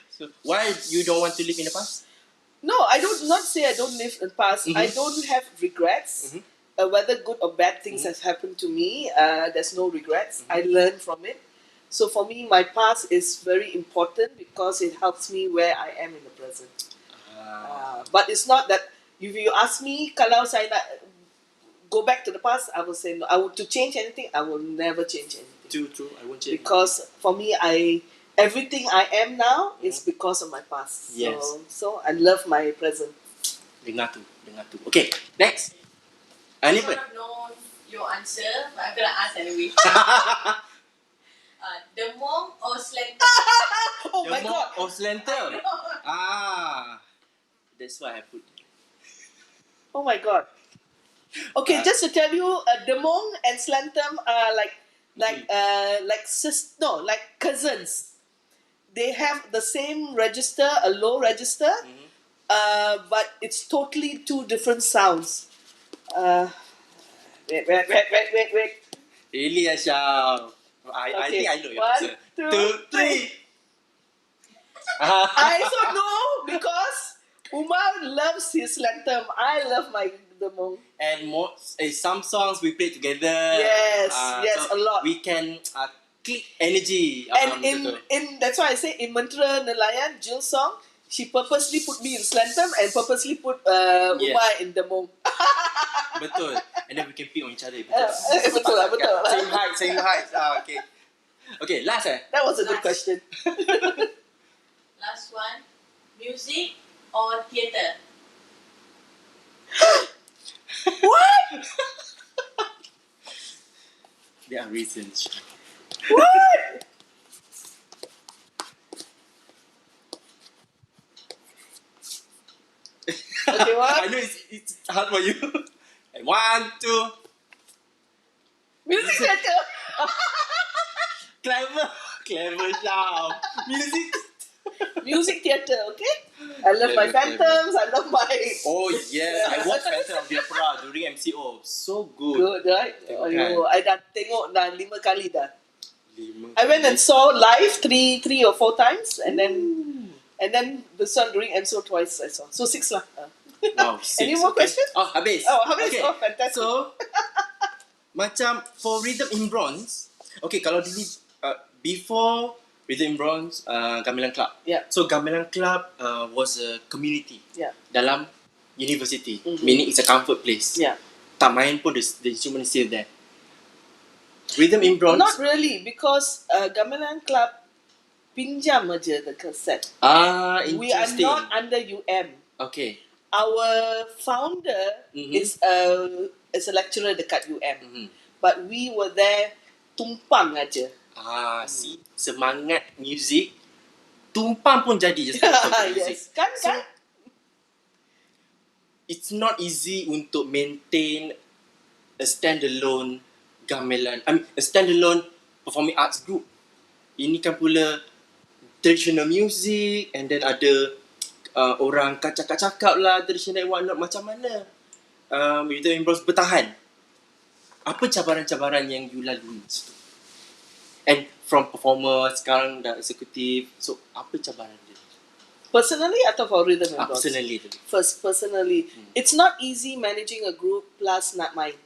So, why you don't want to live in the past? No, I don't not say I don't live in the past. I don't have regrets. Whether good or bad things has happened to me, there's no regrets. I learn from it. So for me, my past is very important because it helps me where I am in the present. But it's not that if you ask me, kalau saya nak go back to the past, I will say no. To change anything, I will never change anything. True. I won't change. Because for me, everything I am now is because of my past. Yes. So I love my present. Dengar tu. Okay, next. I Ni should apa? have known your answer, but I'm gonna ask anyway. Demong or Selangor? Oh my God! Or Slenter? That's why I put. Oh my God! Okay, just to tell you, Demong and Slantum are like cousins. They have the same register, a low register, but it's totally two different sounds. Wait. Really, Asham. I think I know your 1, answer. 2, 3. 2, 3. I also know because Umar loves his Slantum. I love my Demong. And some songs we play together. Yes, so a lot. We can click energy. And in that's why I say in Mentera Nelayan, Jill's song, she purposely put me in Slantum and purposely put Umar in Demong. Betul. And then we can pick on each other. Betul lah. Same height. Okay. Okay, last That was a good question. Last one. Music or theatre? What? There are reasons. What? Okay, what? I know it's hard for you. 1, 2. Music theatre. Clever, Syam. Music theatre, okay? I love my Phantoms. I love my... Oh yes, I watched Phantom of the Opera during MCO. So good. Good, right? Tengok I dah tengok dah 5 kali dah. 5 I went and saw live 3 or 4 times, and then this one during MCO twice I saw. So 6 lah. Wow, 6. Any more questions? Oh, habis. Habis. Okay. Oh, fantastic. So, macam for Rhythm in Bronze, okay, kalau dulu before Rhythm in Bronze, Gamelan Club. Yeah. So Gamelan Club was a community Yeah. dalam university. Meaning it's a comfort place. Yeah. Tak main pun the instrument is still there. Rhythm in Bronze. Not really, because Gamelan Club pinjam aja the cassette. We are Interesting. not under UM. Okay. Our founder is a lecturer dekat UM. But we were there tumpang aja. See, semangat music tumpang pun jadi just for music. Yes, kan? It's not easy untuk maintain a standalone gamelan. A standalone performing arts group. Ini kan pula traditional music, and then ada orang cakap-cakap lah traditional and whatnot. Macam mana Rhythm in Bronze bertahan? Apa cabaran-cabaran yang you lalui situ? And from performer, sekarang dah eksekutif. So, apa cabaran dia? Personally atau for Rhythm and Bronze? Personally. Personally. It's not easy managing a group plus nak main.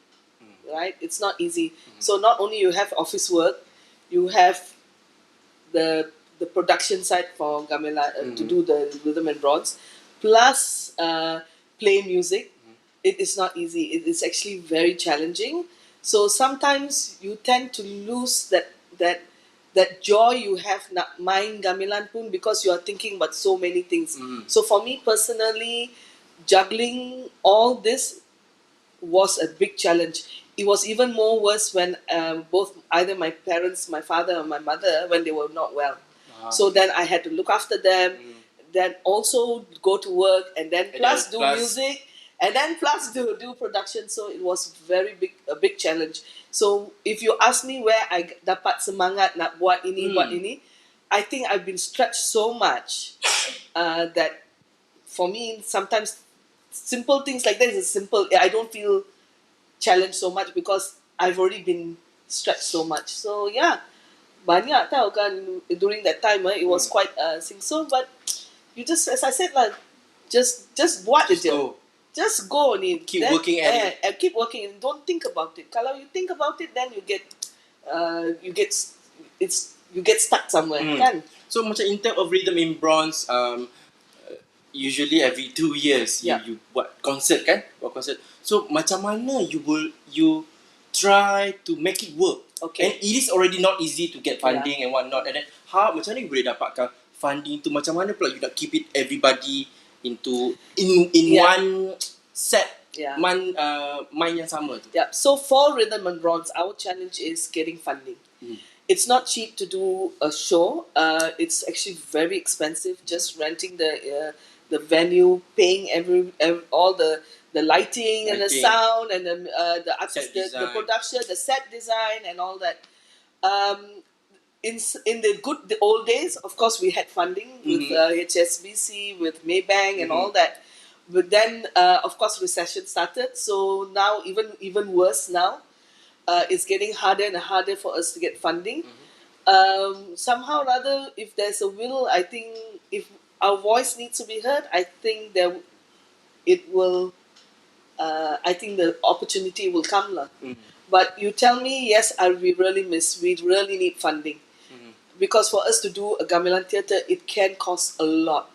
Right? It's not easy. So not only you have office work, you have the production side for gamelan to do the Rhythm and Bronze, plus play music. It is not easy. It is actually very challenging. So sometimes you tend to lose that joy you have nak main gamelan pun, because you are thinking about so many things. So for me personally, juggling all this was a big challenge. It was even more worse when both either my parents, my father or my mother, when they were not well. So then I had to look after them, then also go to work, and then plus do music, and then plus do production. So it was a big challenge. So if you ask me where I dapat semangat nak buat ini, I think I've been stretched so much that for me sometimes simple things like that is simple. I don't feel challenged so much because I've already been stretched so much. So yeah, banyak tau kan during that time. It was quite so, but you just, as I said lah, just buat aja. Just go ni. Keep working at it. Keep working and don't think about it. Kalau you think about it, then you get stuck somewhere, kan? So macam in terms of Rhythm in Bronze, usually every 2 years you buat concert kan? Buat concert. So macam mana you try to make it work? Okay. And it is already not easy to get funding and whatnot. And then macam mana you boleh dapatkan funding tu? Macam mana pula you nak keep it everybody into in one set, main yang sama tu? Yeah. So for Rhythm and Bronze, our challenge is getting funding. It's not cheap to do a show. It's actually very expensive. Just renting the venue, paying all the lighting and the sound and the artist, the production, the set design and all that. In the old days, of course, we had funding with HSBC, with Maybank, and all that. But then, of course, recession started. So now, even worse now, it's getting harder and harder for us to get funding. Somehow or other, if there's a will, I think if our voice needs to be heard, I think it will. I think the opportunity will come lah. But you tell me, yes, we really need funding. Because for us to do a gamelan theatre, it can cost a lot.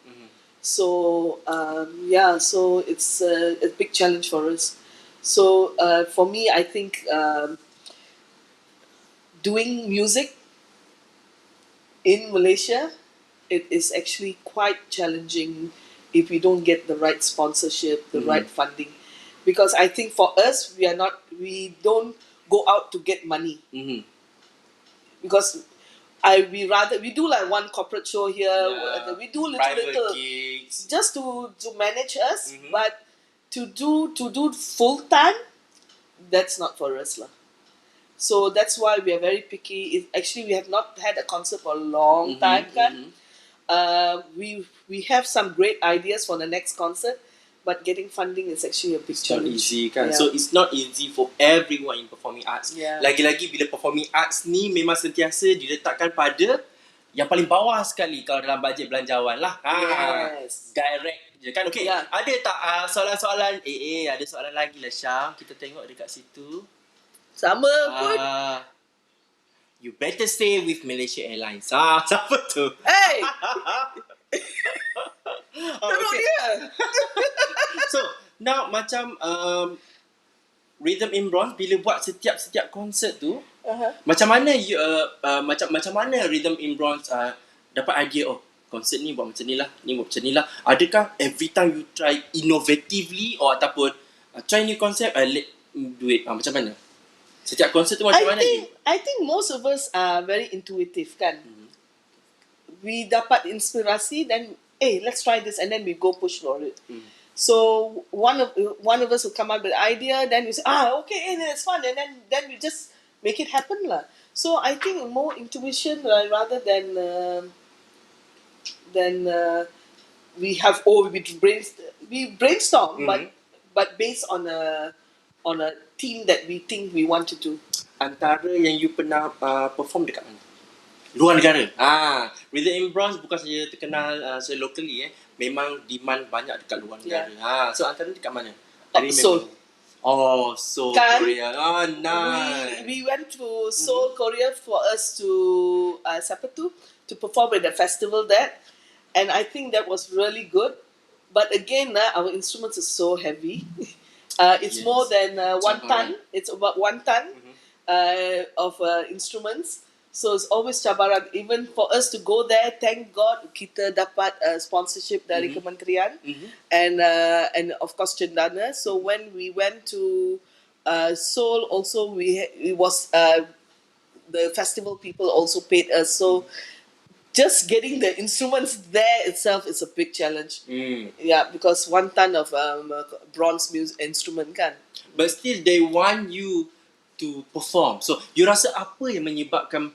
So so it's a big challenge for us. So for me, I think doing music in Malaysia, it is actually quite challenging if we don't get the right sponsorship, the right funding. Because I think for us, we don't go out to get money. Because we do like one corporate show here. We do little gigs just to manage us, but to do full time, that's not for us lah. So that's why we are very picky. Actually, we have not had a concert for a long time, kan? We have some great ideas for the next concert, but getting funding is actually a big challenge. It's not easy kan. So it's not easy for everyone in performing arts. Lagi-lagi bila performing arts ni memang sentiasa diletakkan pada yang paling bawah sekali kalau dalam bajet belanjawan lah. Direct je kan. Okay. Ada tak soalan-soalan? Ada soalan lagi lah Syam. Kita tengok dekat situ. Sama pun. You better stay with Malaysia Airlines. Siapa tu? Hey! Teruk dia. So, now macam Rhythm in Bronze bila buat setiap konsert tu, macam mana macam mana Rhythm in Bronze dapat idea konsert ni buat macam ni lah, adakah every time you try innovatively ataupun try new concept, let do it, macam mana setiap konsert tu macam mana? I think most of us are very intuitive kan. We dapat inspirasi, then let's try this, and then we go push for it. So one of us will come up with an idea, then we say, okay, that's fun, and then we just make it happen lah. So I think more intuition rather than we brainstorm, but based on a theme that we think we want to do. Antara yang you pernah perform dekat mana? Luar negara. Rhythm in Bronze bukan saja terkenal locally, memang demand banyak dekat luar negara. So antara dekat mana? Seoul. Seoul, Kan? Korea. Nice. We went to Seoul, Korea for us to perform at the festival there, and I think that was really good. But again, our instruments are so heavy. It's more than 1 ton. It's about 1 ton of instruments. So it's always cabaran. Even for us to go there, thank God kita dapat sponsorship dari kementerian and of course cendana. So when we went to Seoul, also it was the festival people also paid us. So just getting the instruments there itself is a big challenge. Yeah, because 1 ton of bronze music instrument kan. But still they want you to perform. So you rasa apa yang menyebabkan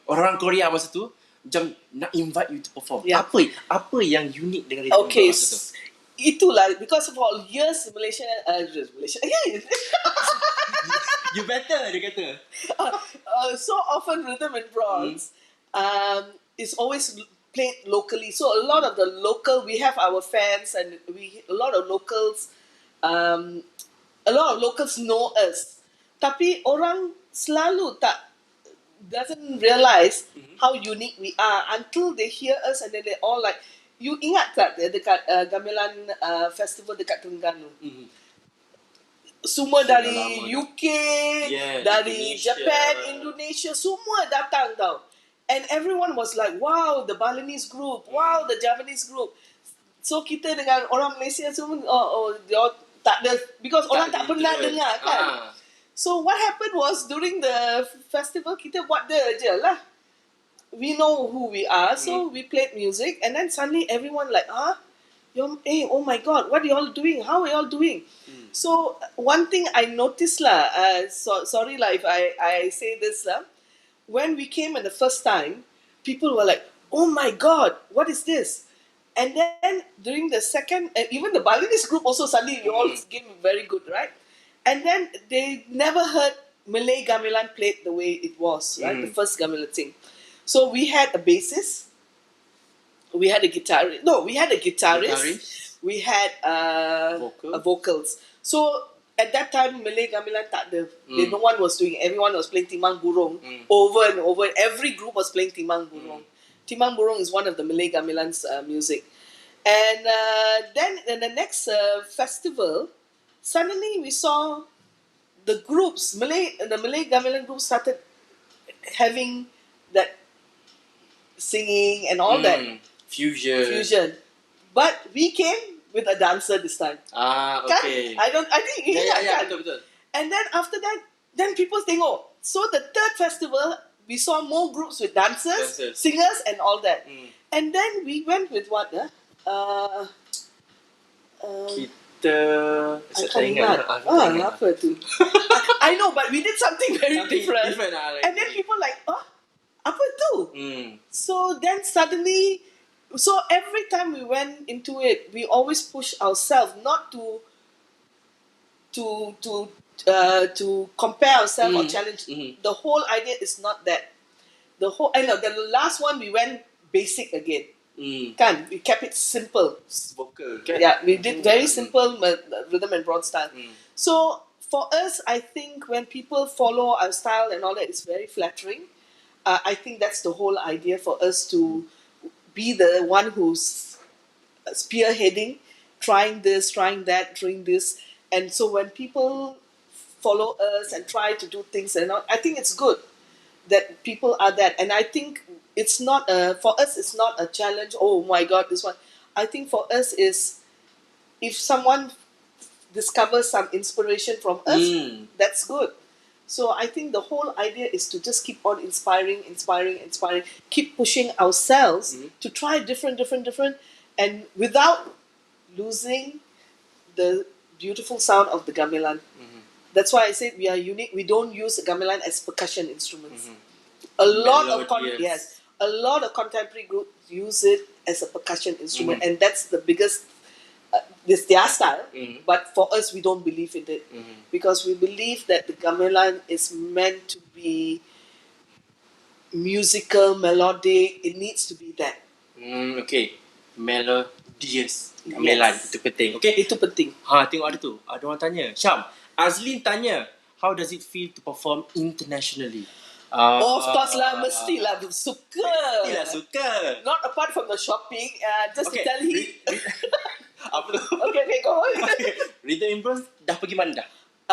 orang Korea masa tu macam nak invite you to perform? Apa yang unik dengan Rhythm in Bronze tu? Itulah, because for years Malaysia You better, dia kata. So often Rhythm in Bronze is always played locally. So a lot of the local, we have our fans, and a lot of locals know us. Tapi orang selalu doesn't realize how unique we are until they hear us, and then they all like, you ingat tak dekat gamelan festival dekat Terengganu? Semua dari UK, dari Indonesia. Japan, Indonesia, semua datang tau. And everyone was like, wow, the Balinese group, wow, the Javanese group. So kita dengan orang Malaysia semua, dia tak ada, because orang tak pernah dengar kan. So what happened was, during the festival, kita buat je lah. We know who we are, so we played music, and then suddenly everyone like, oh my God, what are you all doing? How are you all doing? So one thing I noticed lah, sorry lah if I say this lah, when we came in the first time, people were like, oh my God, what is this? And then during the second, and even the Balinese group also suddenly we all came very good, right? And then they never heard Malay gamelan played the way it was, right? The first gamelan thing. So we had a bassist, we had a guitarist. No, we had a guitarist. We had vocals. So at that time, Malay gamelan tak ada. No one was doing. Everyone was playing Timang Burung over and over. Every group was playing Timang Burung. Timang Burung is one of the Malay gamelan's music. And then in the next festival, suddenly we saw the Malay gamelan groups started having that singing and all that fusion. But we came with a dancer this time. Okay. Kan? I think kan? Betul. And then after that, then people tengok. So the third festival, we saw more groups with dancers, singers, and all that. And then we went with what? Saya tak ingat. Apa tu? I know, but we did something very different. And then people like, apa tu? So then suddenly, so every time we went into it, we always push ourselves not to compare ourselves or challenge. The whole idea is not that. The last one we went basic again. Kan? We kept it simple. Vocal. Yeah, we did very simple Rhythm and Bronze style. So for us, I think when people follow our style and all that, it's very flattering. I think that's the whole idea for us to be the one who's spearheading trying this, trying that, doing this. And so when people follow us and try to do things and all, I think it's good that people are that. And I think it's not for us, it's not a challenge. Oh my God, this one. I think for us is if someone discovers some inspiration from us, that's good. So I think the whole idea is to just keep on inspiring, keep pushing ourselves to try different, and without losing the beautiful sound of the gamelan. That's why I said we are unique. We don't use gamelan as percussion instruments. A lot of contemporary groups use it as a percussion instrument, and that's the biggest. This their style, but for us, we don't believe in it because we believe that the gamelan is meant to be musical, melodic. It needs to be that. Okay, melodious gamelan itu penting. Okay, Itu penting. Tengok ada tu. Ada orang tanya. Syam, Azlin tanya, how does it feel to perform internationally? Of course lah, mestilah suka. Mestilah suka. Not apart from the shopping, just to tell him. Apa tu? Okay, go on. Rhythm and Bronze dah pergi mana dah?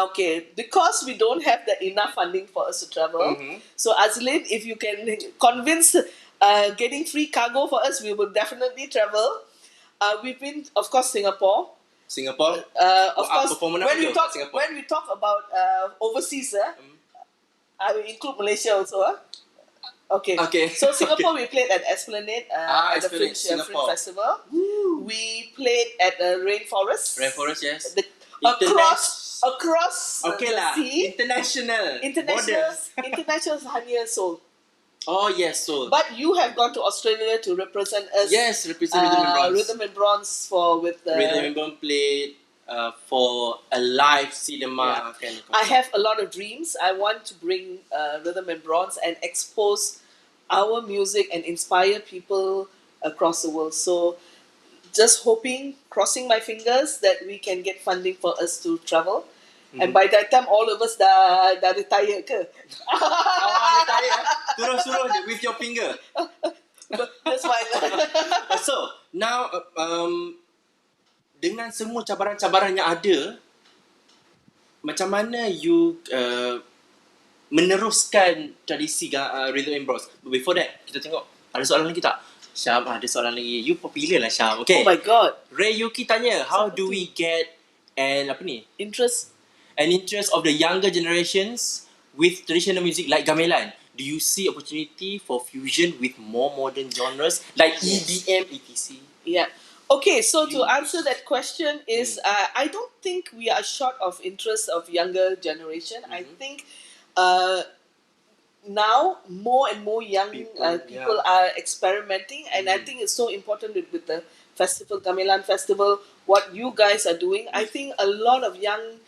Okay, because we don't have the enough funding for us to travel. So Azlin, if you can convince getting free cargo for us, we will definitely travel. We've been, of course, Singapore. Of course, when we talk about overseas, I will include Malaysia also. Okay. So Singapore, we played at Esplanade at the Fringe Festival. Woo. We played at the Rainforest. Yes. Across okay the sea. International borders. International hanya Seoul. Oh yes, Seoul. But you have gone to Australia to represent us. Yes, represent Rhythm and Bronze. Rhythm and Bronze with Rhythm and Bronze played for a live cinema kind of I have a lot of dreams. I want to bring Rhythm and Bronze and expose our music and inspire people across the world. So just hoping, crossing my fingers that we can get funding for us to travel. And by that time, all of us dah retire ke? Retire. Suruh je with your finger. That's fine. So, now, dengan semua cabaran-cabaran yang ada, macam mana you meneruskan tradisi Rhythm and Bronze? But before that, kita tengok ada soalan lagi tak? Syam, ada soalan lagi. You popular lah, Syam. Okay. Oh my God. Ray Yuki tanya, how do we get interest of the younger generations with traditional music like gamelan? Do you see opportunity for fusion with more modern genres like EDM, etc.? Yeah. Okay, so to answer that question is, I don't think we are short of interest of younger generation. I think now more and more young people are experimenting, and I think it's so important with the festival, Gamelan Festival, what you guys are doing. I think a lot of young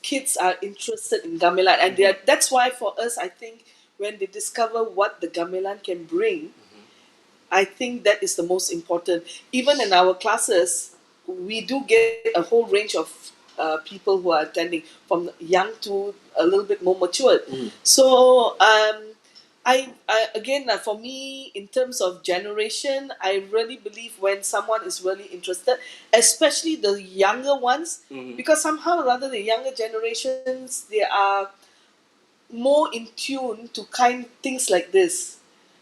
kids are interested in gamelan, and that's why for us, I think when they discover what the gamelan can bring, I think that is the most important. Even in our classes, we do get a whole range of people who are attending, from young to a little bit more matured. So I again, for me, in terms of generation, I really believe when someone is really interested, especially the younger ones, because somehow or other the younger generations, they are more in tune to things like this.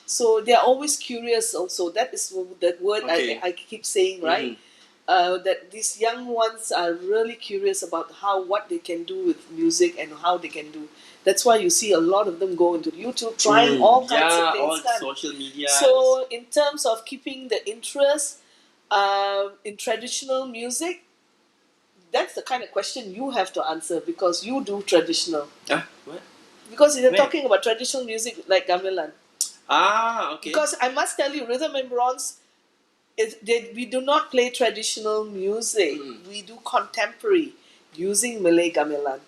So they are always curious also. That is that word I keep saying, right? That these young ones are really curious about what they can do with music and how they can do. That's why you see a lot of them go into YouTube, trying all kinds of things. All social media. So in terms of keeping the interest in traditional music, that's the kind of question you have to answer, because you do traditional. What? Because you're talking about traditional music like gamelan. Okay. Because I must tell you, Rhythm and Bronze, we do not play traditional music. We do contemporary using Malay gamelan.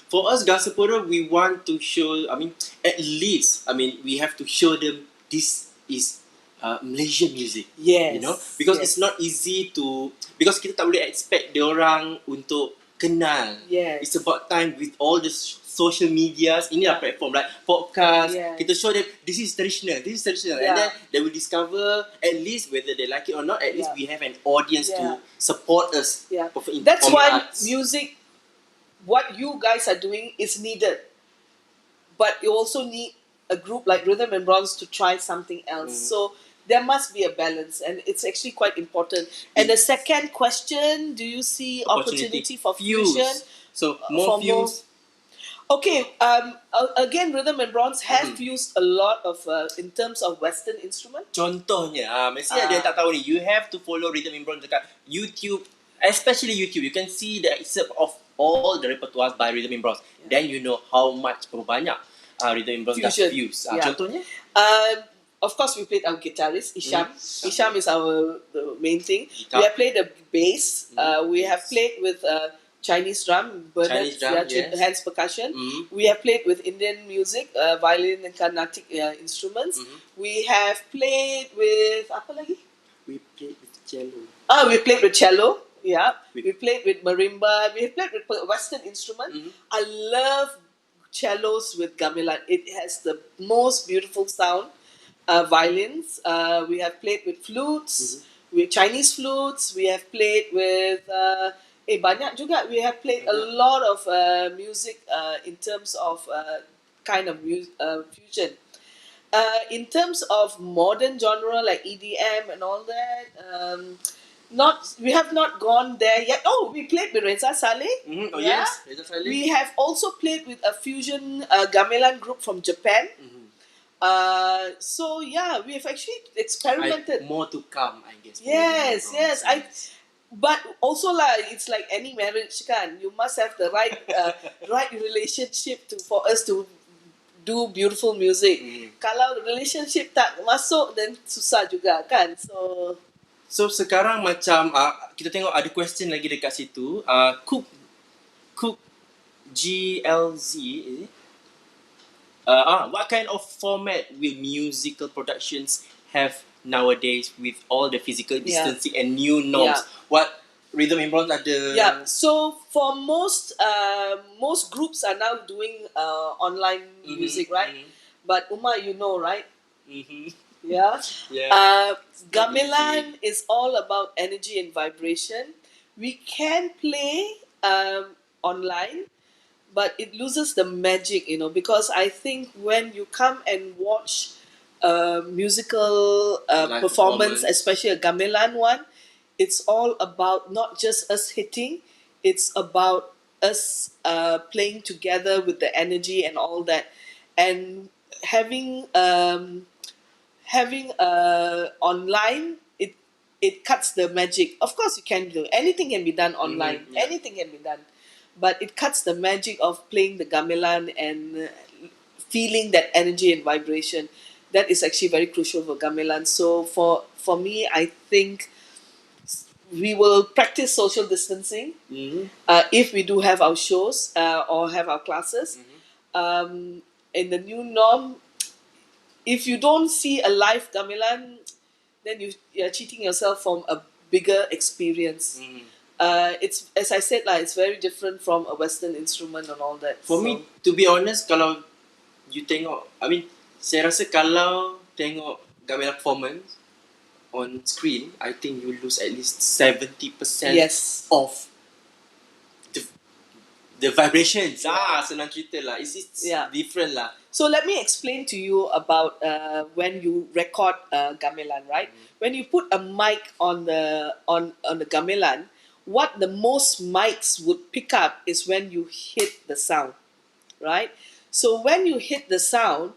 For us, Gangsapura, we want to show, at least, we have to show them this is Malaysian music. Yes. You know? Because it's not easy to, because kita tak boleh expect diorang untuk kenal. Yes. It's about time with all the social medias. Inilah platform like podcast. Yes. Kita show them this is traditional. And Yeah. then they will discover at least whether they like it or not. At least Yeah. we have an audience Yeah. to support us. Yeah. for That's performing why arts. music, what you guys are doing is needed. But you also need a group like Rhythm and Bronze to try something else. So there must be a balance, and it's actually quite important. And the second question, do you see opportunity for Fuse. fusion? So For more fuse. Okay, again, Rhythm and Bronze have used a lot of, in terms of Western instrument. Contohnya, mesti ada yang tak tahu ni. You have to follow Rhythm and Bronze dekat YouTube, especially YouTube. You can see the excerpt of all the repertoires by Rhythm and Bronze. Then you know how much, berapa banyak Rhythm and Bronze dah Fusion. fuse. Yeah. Contohnya? Of course, we played our guitarist, Isham. Isham is the main thing. We Guitar. have played the bass. We have played with Chinese drum, Bernard, Chinese drum, yes. hands percussion. We have played with Indian music, violin and Carnatic instruments. We have played with, apa lagi? We played with cello. We played with cello. Yeah. We played with marimba. We played with Western instrument. I love cellos with gamelan. It has the most beautiful sound. Violins. We have played with flutes, with Chinese flutes. We have played with banyak juga. We have played a lot of music in terms of kind of fusion. In terms of modern genre like EDM and all that, we have not gone there yet. Oh, we played with Reza Saleh. Oh yes, Reza Saleh. We have also played with a fusion gamelan group from Japan. So yeah, we have actually experimented. More to come, I guess. Yes. But also it's like any marriage kan. You must have the right right relationship for us to do beautiful music. Kalau relationship tak masuk, then susah juga kan. So sekarang macam kita tengok ada question lagi dekat situ. Cook GLZ is it? What kind of format will musical productions have nowadays with all the physical distancing and new norms? What Rhythm and Bronze ada? Yeah. So for most groups are now doing online music, right? But Uma, you know, right? Yeah. Gamelan is all about energy and vibration. We can play online, but it loses the magic, because I think when you come and watch a musical performance, especially a gamelan one, it's all about not just us hitting, it's about us playing together with the energy and all that. And having online, it cuts the magic. Of course, you can do anything, can be done online. Anything can be done, but it cuts the magic of playing the gamelan and feeling that energy and vibration. That is actually very crucial for gamelan. So for me, I think we will practice social distancing if we do have our shows or have our classes. In the new norm, if you don't see a live gamelan, then you're cheating yourself from a bigger experience. It's, as I said, it's very different from a Western instrument and all that. For me, to be honest, kalau you tengok, saya rasa kalau tengok gamelan performance on screen, I think you lose at least 70% of the vibrations. Senang cerita lah. It's different lah. So let me explain to you about when you record gamelan, right? When you put a mic on the gamelan, what the most mics would pick up is when you hit the sound, right? So when you hit the sound,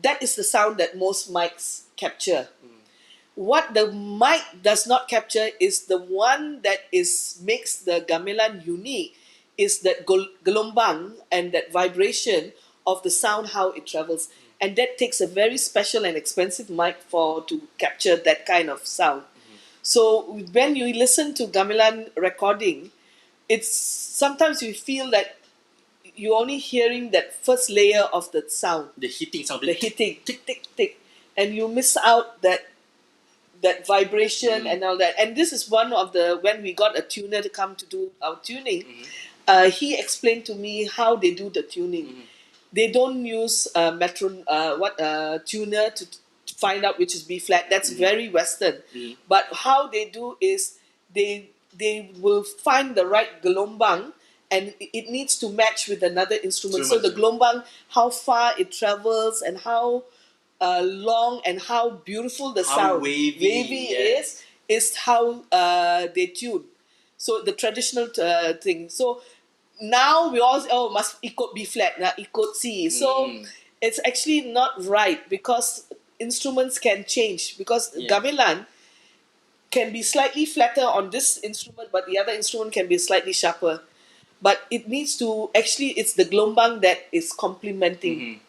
that is the sound that most mics capture. What the mic does not capture is the one that makes the gamelan unique, is that gelombang and that vibration of the sound, how it travels. And that takes a very special and expensive mic to capture that kind of sound. So when you listen to gamelan recording, it's sometimes you feel that you're only hearing that first layer of the sound. The hitting sound. The hitting, tick, tick, tick. And you miss out that vibration and all that. And this is one of when we got a tuner to come to do our tuning, he explained to me how they do the tuning. They don't use tuner to find out which is B flat. That's very Western. But how they do is they will find the right gelombang, and it needs to match with another instrument. So the gelombang, how far it travels, and how long and how beautiful the How sound wavy, yes. is how they tune. So the traditional thing. So now we all must ikut B flat, ikut C. So it's actually not right, because instruments can change, because gamelan can be slightly flatter on this instrument, but the other instrument can be slightly sharper. But it needs to actually, it's the gelombang that is complementing.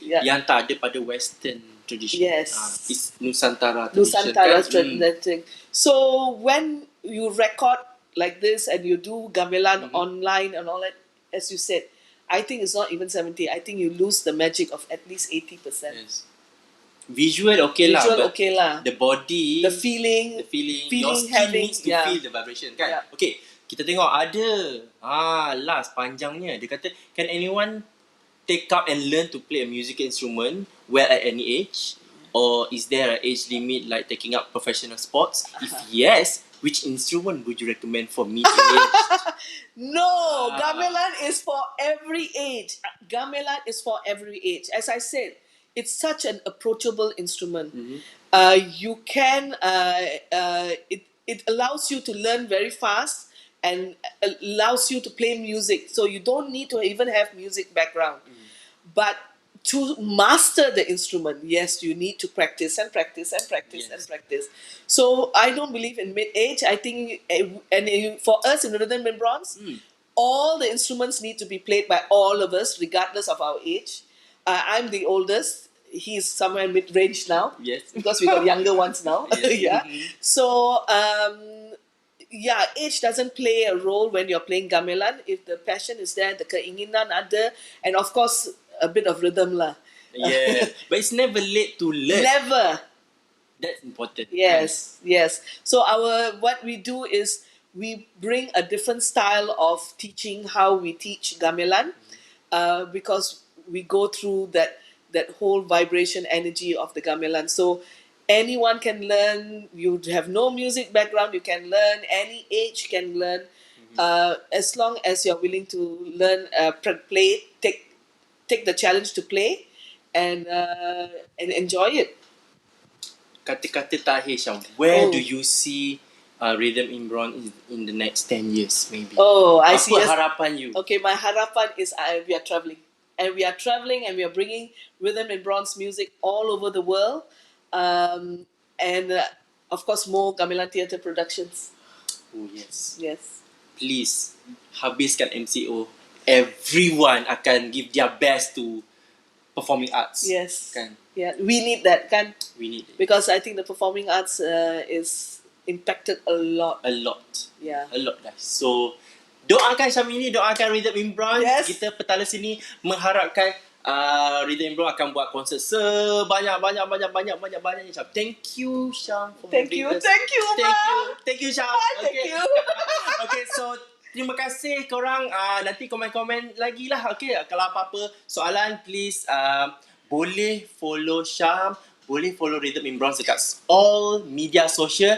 Yeah. Yang tak ada pada Western tradition. Yes. It's Nusantara tradition. Nusantara kan? tradition. So when you record like this and you do gamelan online and all that, as you said, I think it's not even 70. I think you lose the magic of at least 80%. Yes. Visual okay lah. Visual but okay lah. The body, The feeling your skin having, needs to feel the vibration kan. Yeah. Okay, kita tengok ada last panjangnya. Dia kata, can anyone take up and learn to play a musical instrument well at any age? Or is there an age limit like taking up professional sports? If yes, which instrument would you recommend for middle-aged? No, gamelan is for every age. Gamelan is for every age. As I said, it's such an approachable instrument. You can it allows you to learn very fast and allows you to play music. So you don't need to even have music background. But to master the instrument, yes, you need to practice and practice and practice and practice. So I don't believe in mid-age. I think, for us in Rhythm and Bronze, all the instruments need to be played by all of us, regardless of our age. I'm the oldest. He's somewhere mid-range now. Yes. Because we got younger ones now. Yes. Yeah. So, age doesn't play a role when you're playing gamelan. If the passion is there, the keinginan ada, and of course, a bit of rhythm lah. Yeah. But it's never late to learn. Never. That's important. Yes. So what we do is we bring a different style of teaching, how we teach gamelan, because we go through that whole vibration energy of the gamelan. So anyone can learn. You have no music background, you can learn. Any age can learn, as long as you're willing to learn, play, take the challenge to play, and enjoy it. Kata-kata terakhir, Syam. Where do you see Rhythm in Bronze in the next 10 years, maybe? I see. Apa harapan you? Okay, my harapan is we are traveling. And we are traveling and we are bringing Rhythm and Bronze music all over the world. Of course, more Gamelan Theatre productions. Oh, yes. Yes. Please, habiskan MCO. Everyone akan give their best to performing arts. Yes. Kan? Yeah, we need that, kan? We need it. Because I think the performing arts is impacted a lot. A lot. Yeah. A lot, guys. So, doakan Sharmini, doakan Rhythm in Bronze. Yes. Kita PetalaSeni mengharapkan Rhythm in Bronze akan buat konsert sebanyak-banyak-banyak-banyak-banyak. Thank you, Syam. Thank you, Umar. Thank you, Syam. Thank you. Okay, so terima kasih korang. Nanti komen-komen lagi lah. Okay, kalau apa-apa soalan, please boleh follow Syam, boleh follow Rhythm in Bronze dekat all media social.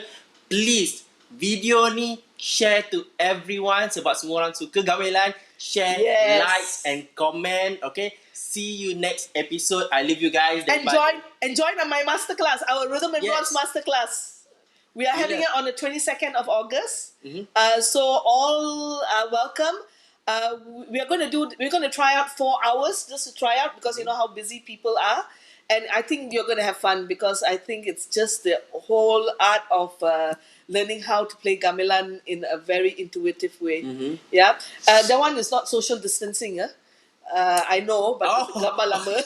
Please, video ni share to everyone sebab semua orang suka gamelan. Share, like and comment. Okay, see you next episode. I leave you guys. And join my masterclass, our Rhythm and Bronze masterclass. We are having it on the 22nd of August. So all are welcome. We're going to try out 4 hours just to try out, because you know how busy people are. And I think you're going to have fun, because I think it's just the whole art of learning how to play gamelan in a very intuitive way. Yeah, that one is not social distancing. I know, but gambar lama.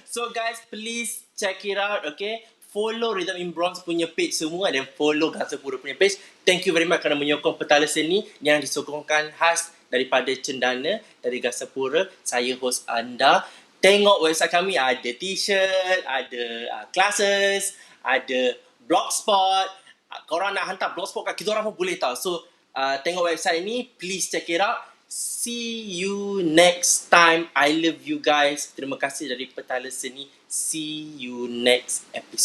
So guys, please check it out. Okay, follow Rhythm in Bronze punya page semua, dan follow Gangsapura punya page. Thank you very much kerana menyokong PetalaSeni yang disokongkan khas daripada Cendana, dari Gangsapura. Saya host anda. Tengok website kami, ada t-shirt, ada classes, ada blogspot. Korang nak hantar blogspot kat kita orang pun boleh tahu. So tengok website ni, please check it out. See you next time. I love you guys. Terima kasih dari Petala Seni. See you next episode.